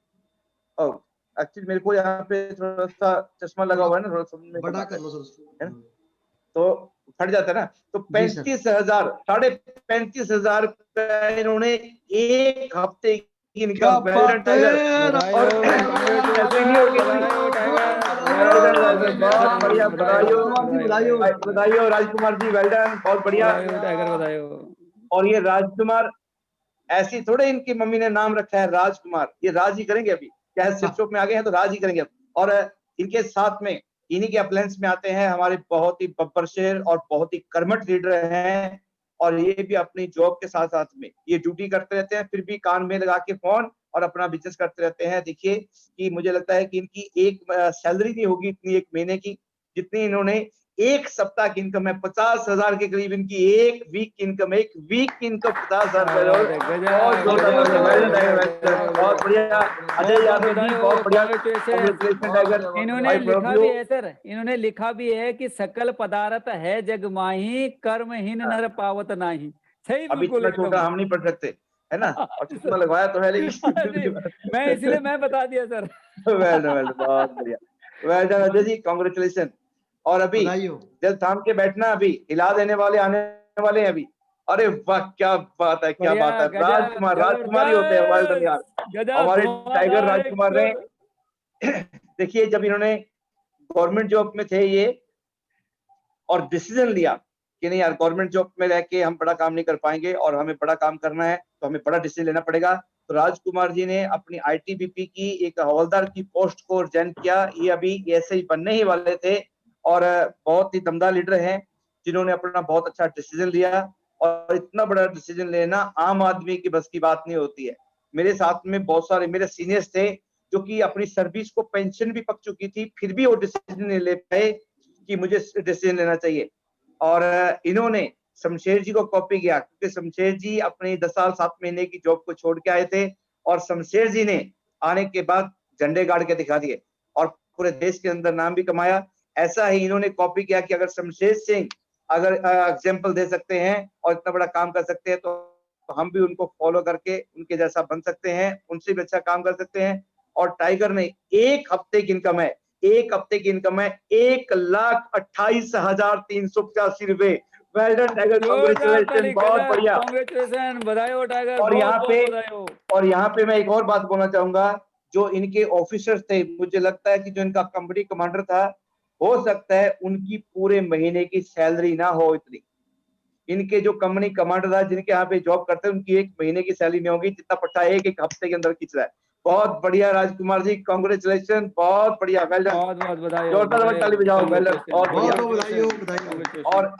S4: एक्चुअली मेरे को यहाँ पे थोड़ा सा चश्मा लगा हुआ है ना, थोड़ा समझ में
S2: बड़ा
S4: कम
S2: कर लो सर
S4: आता
S2: उसको।
S4: है ना, तो फट जाता है ना। तो
S2: जी सर।
S4: 35,000, 35,500 रुपए इन्होंने एक हफ्ते की
S2: क्या
S4: इनकम।
S2: बात है,
S4: और सैलरी नहीं होगी इतनी। बहुत बढ़िया, बधाई राजकुमार जी, वेल डन, बहुत बढ़िया। और ये राजकुमार, ऐसी थोड़े इनकी मम्मी ने नाम रखा है राजकुमार, ये राज ही करेंगे अभी, क्या सिर्फ शॉप में आ गए हैं तो राज ही करेंगे। और इनके साथ में इन्हीं के अपलायंस में आते हैं हमारे बहुत ही बब्बर शेर और बहुत ही कर्मठ लीडर हैं, और ये भी अपनी जॉब के साथ साथ में ये ड्यूटी करते रहते हैं, फिर भी कान में लगा के फोन और अपना बिजनेस करते रहते हैं। देखिए कि मुझे लगता है कि इनकी एक सैलरी नहीं होगी इतनी 1 महीने की, जितनी इन्होंने एक सप्ताह की इनकम है 50,000 के करीब इनकी एक वीक की इनकम है। एक वीक की इनकम 50,000 बहुत बढ़िया। अजय यादव जी, बहुत बढ़िया, कांग्रेचुलेशन टाइगर।
S1: इन्होंने लिखा भी है सर, इन्होंने लिखा भी है कि सकल पदार्थ है जग माही, कर्महीन नर पावत नाही। सही,
S4: अब
S1: बिल्कुल
S4: इतना छोटा
S1: एकदम।
S4: हम नहीं पढ़ सकते है ना, और चश्मा लगवाया तो है लेकिन
S1: मैं इसलिए मैं बता दिया सर।
S4: वेल बहुत बढ़िया, well done Ajay ji, congratulation. और अभी
S2: बधाई हो।
S4: दिल थाम के बैठना, अभी हिला देने वाले आने वाले हैं अभी। अरे वाह, क्या बात है, क्या बात है। राजकुमार ही होते हैं, वेल डन यार, हमारे टाइगर राजकुमार ने। देखिए जब इन्होंने गवर्नमेंट जॉब में थे ये, और डिसीजन लिया कि नहीं यार, गवर्नमेंट जॉब में रह के हम बड़ा काम नहीं कर पाएंगे और हमें बड़ा काम करना है, तो हमें बड़ा डिसीजन लेना पड़ेगा। तो राजकुमार जी ने अपनी आईटीबीपी की एक हवलदार की पोस्ट को रिजाइन किया। ये अभी ऐसे ही बनने ही वाले थे, और बहुत ही दमदार लीडर हैं जिन्होंने अपना बहुत अच्छा डिसीजन लिया। और इतना बड़ा डिसीजन लेना आम आदमी की बस की बात नहीं होती है। मेरे साथ में बहुत सारे मेरे सीनियर्स थे जो कि अपनी सर्विस को पेंशन भी पक चुकी थी, फिर भी वो डिसीजन नहीं ले पाए कि मुझे डिसीजन लेना चाहिए। और इन्होंने शमशेर जी को कॉपी किया, क्योंकि शमशेर जी अपनी 10 साल 7 महीने की जॉब को छोड़ के आए थे, और शमशेर जी ने आने के बाद झंडे गाड़ के दिखा दिए और पूरे देश के अंदर नाम भी कमाया। ऐसा ही इन्होंने कॉपी किया कि अगर शमशेर सिंह अगर एग्जाम्पल दे सकते हैं और इतना बड़ा काम कर सकते हैं, तो हम भी उनको फॉलो करके उनके जैसा बन सकते हैं, उनसे भी अच्छा काम कर सकते हैं। और टाइगर ने एक हफ्ते की इनकम है, 1,28,385 रुपए। वेल डन टाइगर, कांग्रेचुलेशन, बहुत बढ़िया।
S1: कांग्रेचुलेशन, बधाई हो टाइगर,
S4: और यहाँ
S1: बहुत
S4: पे
S1: बधाई हो।
S4: और यहाँ पे मैं एक और बात बोलना चाहूंगा, जो इनके ऑफिसर्स थे, मुझे लगता है कि जो इनका कंपनी कमांडर था, हो सकता है उनकी पूरे महीने की सैलरी ना हो इतनी। इनके जो कंपनी कमांडर था, जिनके यहाँ पे जॉब करते हैं, उनकी एक महीने की सैलरी नहीं होगी जितना पट्टा एक हफ्ते के अंदर खींच रहा है। बहुत बढ़िया राजकुमार जी, कांग्रेचुलेशन, बहुत बढ़िया, वेल डन।
S1: बहुत बधाई हो,
S4: जोरदार ताली बजाओ, वेल डन, बहुत बढ़िया।
S2: बधाई हो, बधाई हो।
S4: और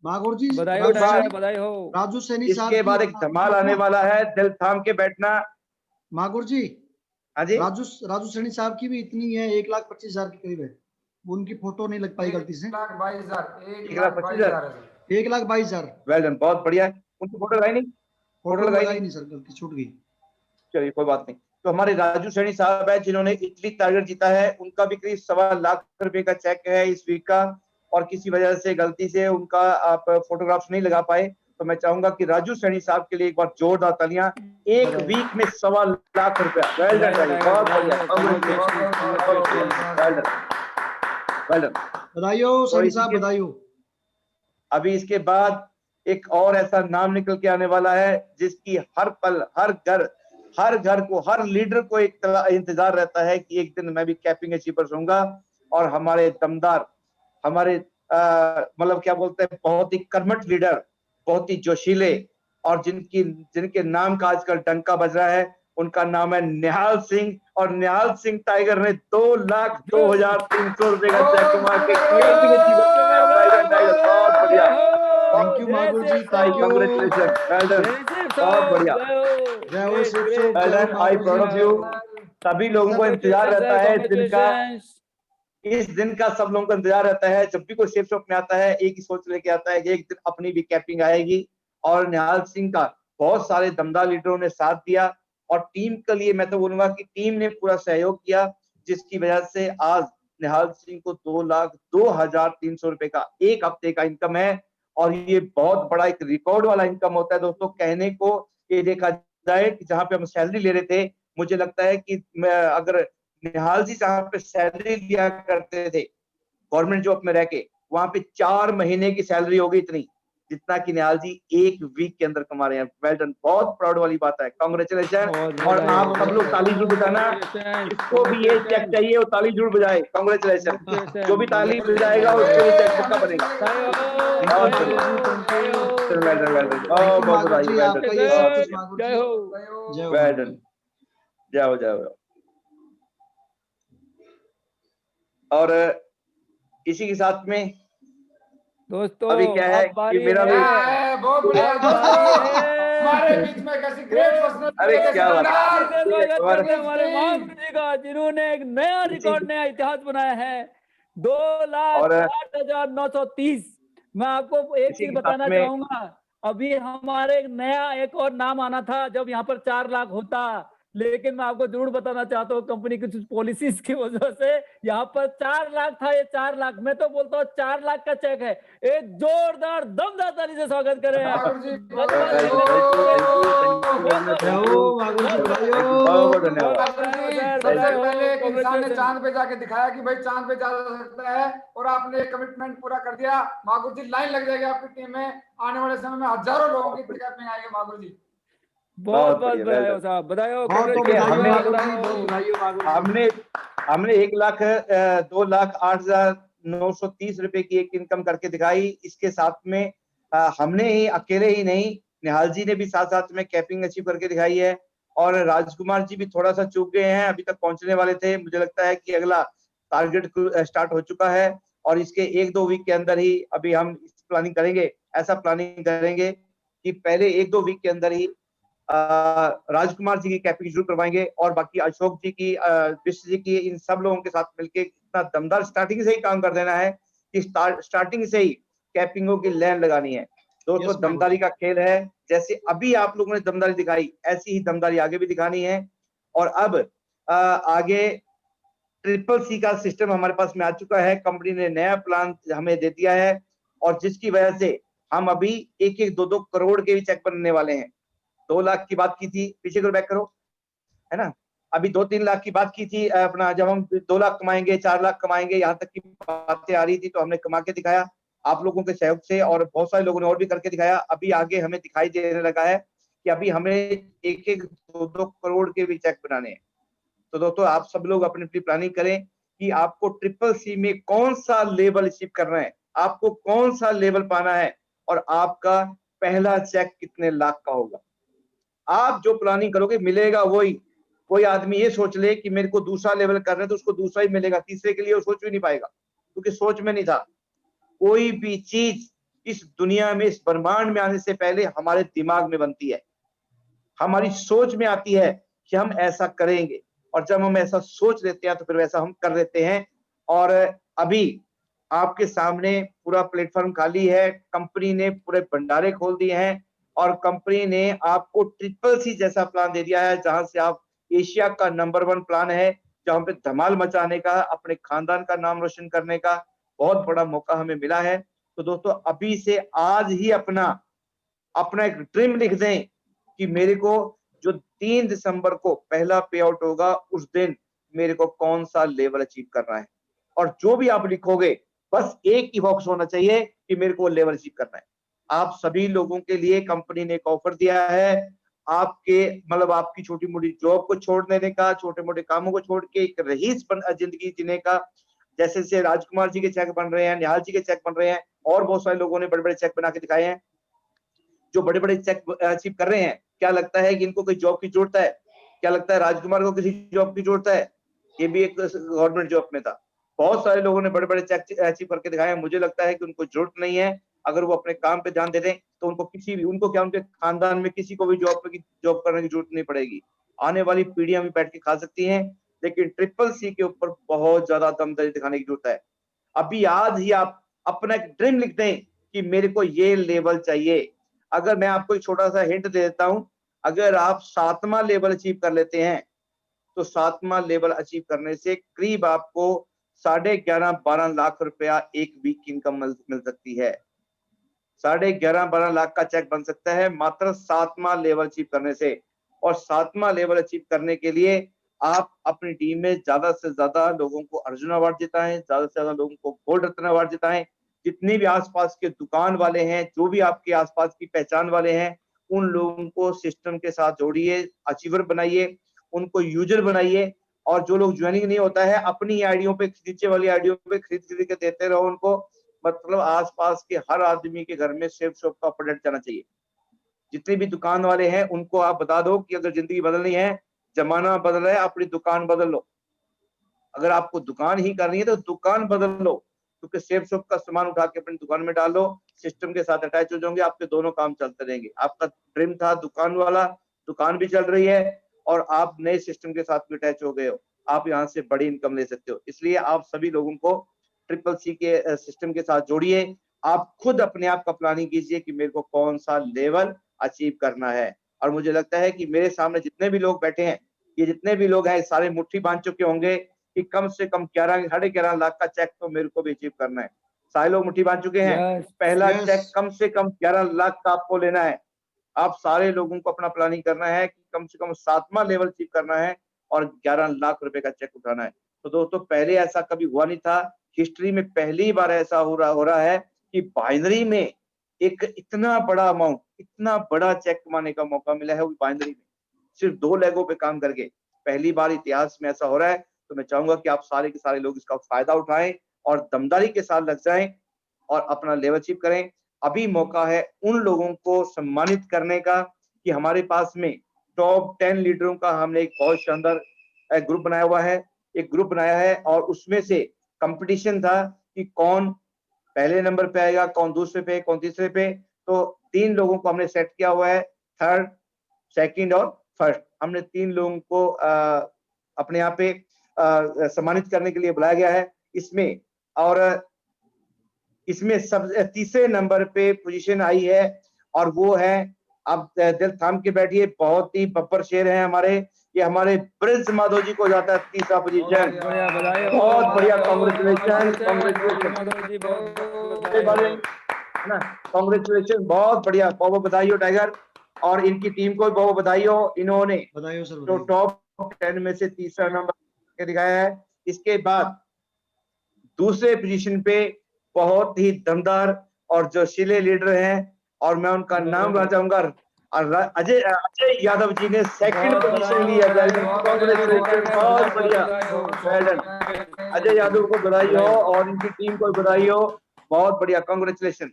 S2: मागुर जी,
S1: बधाई हो टाइगर, बधाई हो।
S2: राजू सैनी साहब
S4: इसके बाद एक धमाल आने वाला है, दिल थाम के बैठना।
S2: मागुर जी,
S4: हाँ जी,
S2: राजू सैनी साहब की भी इतनी है, 1,25,000 के करीब है। उनकी फोटो नहीं लग पाई गलती से।
S3: 1,22,000
S2: 1,22,000।
S4: वेल डन, बहुत बढ़िया। उनकी फोटो लगाई नहीं,
S2: फोटो लगाई नहीं सर, गलती छूट गई।
S4: चलिए कोई बात नहीं। तो हमारे राजू सैनी साहब है जिन्होंने इटली टाइगर जीता है, उनका भी करीब 1.25 लाख रुपए का चेक है इस वीक का, और किसी वजह से गलती से उनका आप फोटोग्राफ्स नहीं लगा पाए, तो मैं चाहूंगा कि राजू सैनी साहब के लिए एक बार जोरदार तालियां। एक वीक में 1.25 लाख रुपया। वेल डन टाइगर, बहुत बढ़िया, वेल डन।
S2: बधाई हो सैनी साहब, बधाई हो।
S4: अभी इसके बाद एक और ऐसा नाम निकल के आने वाला है जिसकी हर पल हर घर हर घर को, हर लीडर को एक इंतजार रहता है कि एक दिन मैं भी कैपिंग अचीवर्स होऊंगा और हमारे दमदार, हमारे मतलब क्या बोलते हैं, बहुत ही कर्मठ लीडर, बहुत ही जोशीले, और जिनके नाम का आजकल डंका बज रहा है, उनका नाम है निहाल सिंह। और निहाल सिंह टाइगर ने 2,02,300 रुपए का चेक कमा के कैपिंग अचीवर्स बनाया। बहुत बढ़िया,
S2: thank you Mahaguru ji, thank you.
S4: Congratulation, well done, बहुत बढ़िया,
S2: जय हो शिव शुभ,
S4: वेल
S2: जय हो
S4: डन, आई
S2: मागुर
S4: प्राउड ऑफ
S2: जी।
S4: यू। सभी लोगों को इंतजार रहता है इस दिन का सब लोगों को इंतजार रहता है। जब भी कोई सेफ शॉप में आता है, एक ही सोच लेके आता है कि एक दिन अपनी भी कैपिंग आएगी। और निहाल सिंह का बहुत सारे दमदार लीडरों ने साथ दिया, और टीम के लिए मैं तो बोलूंगा कि टीम ने पूरा सहयोग किया, जिसकी वजह से आज निहाल सिंह को 2,02,300 रुपए का एक हफ्ते का इनकम है। और ये बहुत बड़ा एक रिकॉर्ड वाला इनकम होता है दोस्तों। कहने को ये देखा जाए कि जहां पे हम सैलरी ले रहे थे, मुझे लगता है कि अगर निहाल जी जहां पे सैलरी लिया करते थे गवर्नमेंट जॉब में रह के, वहां पे 4 महीने की सैलरी होगी इतनी जितना कि निहाल जी एक वीक के अंदर कमा रहे हैं। वेल डन, बहुत प्राउड वाली बात है, कांग्रेचुलेशन। और आप सब लोग ताली जरूर बजाना, जिसको भी ये चेक चाहिए वो ताली जरूर बजाए, कांग्रेचुलेशन। जो भी ताली बजाएगा उसको ये चेक पक्का बनेगा। बहुत बढ़िया, वेल डन, वेल डन, बहुत बहुत
S2: मागुर
S4: बधाई,
S2: जी,
S4: वेल
S2: आपका ये सब कुछ
S4: डन,
S2: मागुर जी। जय हो
S4: वेल
S2: मागुर
S4: डन,
S2: जी।
S4: जाओ जाओ। और इसी के साथ में
S1: दोस्तों
S4: अभी क्या है
S1: अब
S4: कि
S1: बारी
S4: मेरा भी,
S1: है,
S3: बहुत बढ़िया
S1: अब
S3: दोस्तों,
S1: बारी है।
S3: हमारे बीच में कैसी ग्रेट
S4: अरे
S3: पर्सनालिटी,
S4: क्या बात है,
S1: से स्वागत
S4: हमारे
S1: करते हैं हमारे महागुरु जी का, जिन्होंने एक नया रिकॉर्ड, नया इतिहास बनाया है।
S4: और
S1: 2,08,930। मैं आपको एक
S4: इसी
S1: चीज
S4: के साथ
S1: बताना
S4: में
S1: चाहूंगा, अभी हमारे एक और नाम आना था जब यहाँ पर 4 लाख होता, लेकिन मैं आपको जरूर बताना चाहता हूँ कंपनी की कुछ पॉलिसीज की वजह से यहाँ पर 4 लाख था। ये 4 लाख, मैं तो बोलता हूँ 4 लाख का चेक है। एक जोरदार दमदार ताली से स्वागत करें।
S3: मागुर जी,
S1: धन्यवाद
S4: thank you, thank you, thank you, thank you,
S1: बहुत
S2: जय
S4: थैंक
S2: हो
S4: यू,
S2: मागुर जी,
S4: थैंक
S2: बधाई
S4: यू,
S2: हो।
S4: बहुत बहुत धन्यवाद।
S3: मागुर जी, सबसे पहले एक इंसान ने चांद पे जाके दिखाया कि भाई चांद पे जा सकता है, और आपने कमिटमेंट पूरा कर दिया। मागुर जी, लाइन लग जाएगी आपकी टीम में, आने वाले समय में हजारों लोगों की कैपिंग आएगी मागुर जी।
S1: बहुत
S4: बहुत
S1: बहुत
S4: बढ़िया, वेल
S1: बधाई हो
S4: डन।
S1: साहब, बधाई हो,
S2: बहुत
S4: देखिए
S2: बधाई हो
S4: हमने
S2: मागुर जी, बहुत बधाई हो मागुर जी।
S4: हमने 2,08,930 रुपए की एक इनकम करके दिखाई। इसके साथ में हमने ही अकेले ही नहीं, निहाल जी ने भी साथ साथ में कैपिंग अचीव करके दिखाई है। और राजकुमार जी भी थोड़ा सा चूक गए हैं, अभी तक पहुंचने वाले थे। मुझे लगता है कि अगला टारगेट स्टार्ट हो चुका है, और इसके 1-2 वीक के अंदर ही अभी हम प्लानिंग करेंगे, ऐसा प्लानिंग करेंगे कि पहले 1-2 वीक के अंदर ही राजकुमार जी की कैपिंग शुरू करवाएंगे, और बाकी अशोक जी की, विश्व जी की, इन सब लोगों के साथ मिलके इतना दमदार स्टार्टिंग से ही काम कर देना है कि स्टार्टिंग से ही कैपिंगों की लाइन लगानी है। दोस्तों
S2: Yes,
S4: दमदारी का खेल है, जैसे अभी आप लोगों ने दमदारी दिखाई, ऐसी ही दमदारी आगे भी दिखानी है। और अब आगे ट्रिपल सी का सिस्टम हमारे पास में आ चुका है, कंपनी ने नया प्लान हमें दे दिया है, और जिसकी वजह से हम अभी 1-1, 2-2 करोड़ के भी चेक बनने वाले हैं। 2 लाख की बात की थी, पीछे को बैक करो, है ना, अभी 2-3 लाख की बात की थी अपना, जब हम 2 लाख कमाएंगे, 4 लाख कमाएंगे, यहाँ तक की बातें आ रही थी, तो हमने कमा के दिखाया आप लोगों के सहयोग से, और बहुत सारे लोगों ने और भी करके दिखाया। अभी आगे हमें दिखाई देने लगा है कि अभी हमें 1-1, 2-2 करोड़ के भी चेक बनाने हैं। तो दोस्तों आप सब लोग अपनी अपनी प्लानिंग करें कि आपको ट्रिपल सी में कौन सा लेवल अचीव करना है, आपको कौन सा लेवल पाना है, और आपका पहला चेक कितने लाख का होगा। आप जो प्लानिंग करोगे मिलेगा वही। कोई आदमी ये सोच ले कि मेरे को दूसरा लेवल करना है तो उसको दूसरा ही मिलेगा, तीसरे के लिए वो सोच भी नहीं पाएगा, क्योंकि सोच में नहीं था। कोई भी चीज इस दुनिया में, इस ब्रह्मांड में आने से पहले हमारे दिमाग में बनती है, हमारी सोच में आती है कि हम ऐसा करेंगे, और जब हम ऐसा सोच लेते हैं तो फिर वैसा हम कर लेते हैं। और अभी आपके सामने पूरा प्लेटफॉर्म खाली है, कंपनी ने पूरे भंडारे खोल दिए हैं, और कंपनी ने आपको ट्रिपल सी जैसा प्लान दे दिया है, जहां से आप एशिया का नंबर 1 प्लान है, जहां पे धमाल मचाने का, अपने खानदान का नाम रोशन करने का बहुत बड़ा मौका हमें मिला है। तो दोस्तों अभी से आज ही अपना अपना एक ड्रीम लिख दें कि मेरे को जो 3 दिसंबर को पहला पे आउट होगा, उस दिन मेरे को कौन सा लेवल अचीव करना है। और जो भी आप लिखोगे बस एक ही बॉक्स होना चाहिए कि मेरे को लेवल अचीव करना है। आप सभी लोगों के लिए कंपनी ने एक ऑफर दिया है, आपके मतलब आपकी छोटी मोटी जॉब को छोड़ देने का, छोटे मोटे कामों को छोड़ के एक रईस जिंदगी जीने का। जैसे जैसे राजकुमार जी के चेक बन रहे हैं, निहाल जी के चेक बन रहे हैं, और बहुत सारे लोगों ने बड़े बड़े चेक बना के दिखाए हैं, जो बड़े बड़े चेक अचीव कर रहे हैं। क्या लगता है कि इनको कोई जॉब की जरूरत है? क्या लगता है राजकुमार को किसी जॉब की जरूरत है? ये भी एक गवर्नमेंट जॉब में था। बहुत सारे लोगों ने बड़े बड़े चेक अचीव करके दिखाए हैं। मुझे लगता है कि उनको जरूरत नहीं है। अगर वो अपने काम पे ध्यान दे दें तो उनको क्या उनके खानदान में किसी को भी जॉब करने की जरूरत नहीं पड़ेगी। आने वाली पीढ़ियां भी बैठ के खा सकती हैं, लेकिन ट्रिपल सी के ऊपर बहुत ज्यादा दमदारी दिखाने की जरूरत है। अभी आज ही आप अपना एक ड्रीम लिख दें कि मेरे को ये लेवल चाहिए। अगर मैं आपको एक छोटा सा हिंट दे देता हूं, अगर आप 7वां लेवल अचीव कर लेते हैं तो 7वां लेवल अचीव करने से करीब आपको 11.5-12 लाख रुपया एक वीक की इनकम मिल सकती है। 11.5-12 लाख का चेक बन सकता है मात्र 7वां लेवल अचीव करने से। और 7वां लेवल अचीव करने के लिए आप अपनी टीम में ज्यादा से ज्यादा लोगों को अर्जुन अवार्ड जिताएं, ज्यादा से ज्यादा लोगों को गोल्ड रत्न अवार्ड जिताएं। जितने भी आसपास के दुकान वाले हैं, जो भी आपके आसपास की पहचान वाले हैं, उन लोगों को सिस्टम के साथ जोड़िए, अचीवर बनाइए, उनको यूजर बनाइए। और जो लोग ज्वाइनिंग नहीं होता है, अपनी आईडियों पे, नीचे वाली आईडियों पे खरीद के देते रहो उनको। मतलब आसपास के हर आदमी के घर में सेफ शॉप का प्रोडक्ट जाना चाहिए। जितने भी दुकान वाले हैं उनको आप बता दो कि अगर जिंदगी बदलनी है, जमाना बदल रहा है, अपनी दुकान बदल लो। अगर आपको दुकान ही करनी है तो दुकान बदल लो, क्योंकि सेफ शॉप का सामान उठा के अपनी दुकान में डाल लो, सिस्टम के साथ अटैच हो जाओगे, आपके दोनों काम चलते रहेंगे। आपका ड्रीम था दुकान वाला, दुकान भी चल रही है, और आप नए सिस्टम के साथ भी अटैच हो गए हो। आप यहाँ से बड़ी इनकम ले सकते हो। इसलिए आप सभी लोगों को ट्रिपल सी के सिस्टम के साथ जोड़िए। आप खुद अपने आप का प्लानिंग कीजिए कि मेरे को कौन सा लेवल अचीव करना है। और मुझे लगता है कि मेरे सामने जितने भी लोग बैठे हैं, ये जितने भी लोग हैं, सारे मुट्ठी बांध चुके होंगे कि कम से कम 11-11.5 लाख का चेक तो मेरे को भी अचीव करना है। सारे लोग मुट्ठी बांध चुके हैं।
S1: यस
S4: पहला
S2: Yes.
S4: चेक कम से कम 11 लाख का आपको लेना है। आप सारे लोगों को अपना प्लानिंग करना है कि कम से कम 7वां लेवल अचीव करना है और 11 लाख रुपए का चेक उठाना है। तो दोस्तों, पहले ऐसा कभी हुआ नहीं था। हिस्ट्री में पहली बार ऐसा हो रहा है कि बाइनरी में एक इतना बड़ा अमाउंट, इतना बड़ा चेक कमाने का मौका मिला है, वो बाइनरी में सिर्फ 2 लेगों पे काम करके। पहली बार इतिहास में ऐसा हो रहा है। तो मैं चाहूंगा कि आप सारे के सारे लोग इसका फायदा उठाएं और दमदारी के साथ लग जाएं और अपना लेवल अचीव करें। अभी मौका है उन लोगों को सम्मानित करने का कि हमारे पास में टॉप 10 लीडरों का हमने एक बहुत शानदार ग्रुप बनाया हुआ है। एक ग्रुप बनाया है और उसमें से कंपटीशन था कि कौन पहले नंबर पे आएगा, कौन दूसरे पे, कौन तीसरे पे। तो 3 लोगों को हमने सेट किया हुआ है, थर्ड, सेकंड और फर्स्ट। हमने 3 लोगों को अपने यहाँ पे सम्मानित करने के लिए बुलाया गया है इसमें। और इसमें सब तीसरे नंबर पे पोजीशन आई है और वो है, आप दिल थाम के बैठिए, बहुत ही बब्बर शेर है हमारे, ये हमारे प्रिंस माधव जी को जाता है तीसरा पोजीशन।
S1: बढ़िया, बधाई हो,
S4: बहुत बढ़िया,
S1: बधाई हो,
S4: कांग्रेचुलेशन,
S1: बहुत
S4: कांग्रेचुलेशन,
S1: माधव जी, बहुत बधाई हो।
S4: है ना, कांग्रेचुलेशन, बहुत बढ़िया, बहुत बहुत बधाई हो टाइगर। और इनकी टीम को भी बहुत बधाई हो। इन्होंने
S2: बधाई हो सर,
S4: जो
S2: बधाई हो।
S4: टॉप 10 में से तीसरा नंबर के दिखाया है। इसके बाद दूसरे पोजीशन पे बहुत ही दमदार और जोशीले लीडर हैं, और मैं उनका नाम ला चाहूंगा। अजय अजय यादव जी ने सेकंड
S1: बहुत
S4: पोजीशन
S1: बधाई
S4: ली
S1: हो,
S4: है।
S1: बधाई हो,
S4: कांग्रेचुलेशन, बहुत बढ़िया, वेल डन। अजय यादव को बधाई हो और इनकी टीम को बधाई हो, बहुत बढ़िया, कांग्रेचुलेशन,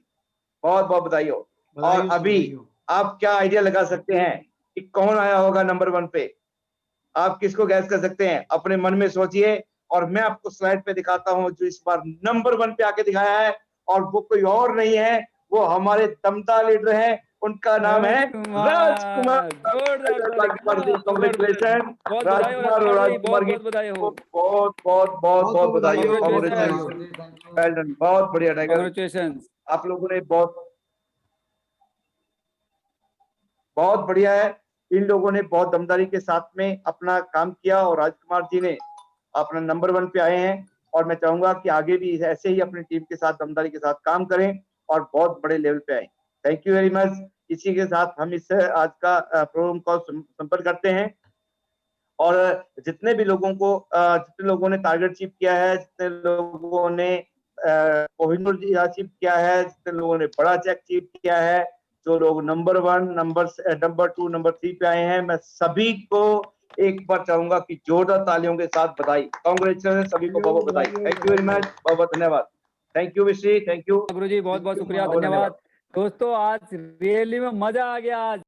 S4: बहुत बहुत बधाई हो।
S2: बधाई
S4: और
S2: हो सर,
S4: अभी
S2: बधाई हो।
S4: आप क्या आइडिया लगा सकते हैं कि कौन आया होगा नंबर 1 पे? आप किसको गैस कर सकते हैं? अपने मन में सोचिए और मैं आपको स्लाइड पे दिखाता हूं जो इस बार नंबर 1 पे आके दिखाया है, और वो कोई और नहीं है, वो हमारे दमदार लीडर हैं। उनका नाम है राजकुमार। राजकुमार जी, कांग्रेचुलेशन।
S1: बहुत बधाई हो
S4: राजकुमार और
S1: राजकुमार जी,
S4: राजकुमार
S1: बहुत
S4: की
S1: बहुत बधाई हो,
S4: बहुत बहुत बहुत बहुत बधाई हो,
S1: Congratulations.
S4: कांग्रेचुलेशन, वेल डन, बहुत बढ़िया टाइगर।
S1: कांग्रेचुलेशन।
S4: आप लोगों ने बहुत बढ़िया है। इन लोगों ने बहुत दमदारी के साथ में अपना काम किया और राजकुमार जी ने अपना नंबर 1 पे आए हैं। और मैं चाहूंगा कि आगे भी ऐसे ही अपनी टीम के साथ दमदारी के साथ काम करें और बहुत बड़े लेवल पे आए। Thank you very much. इसी के साथ हम इस आज का प्रोग्राम को संपन्न करते हैं। और जितने भी लोगों को जितने लोगों ने टारगेट अचीव किया है, जितने लोगों ने कोहिनूर अचीव किया है, जितने लोगों ने बड़ा चेक अचीव किया है, जो लोग नंबर 1, नंबर 2, नंबर 3 पे आए हैं, मैं सभी को एक बार चाहूंगा कि जोरदार तालियों के साथ बधाई, कांग्रेचुलेशन सभी को, बहुत बधाई। थैंक यू वेरी मच, बहुत बहुत धन्यवाद। थैंक यू विश्री, थैंक यू
S1: गुरुजी, बहुत बहुत शुक्रिया,
S4: बहुत
S1: धन्यवाद। दोस्तों आज रैली में मजा आ गया आज।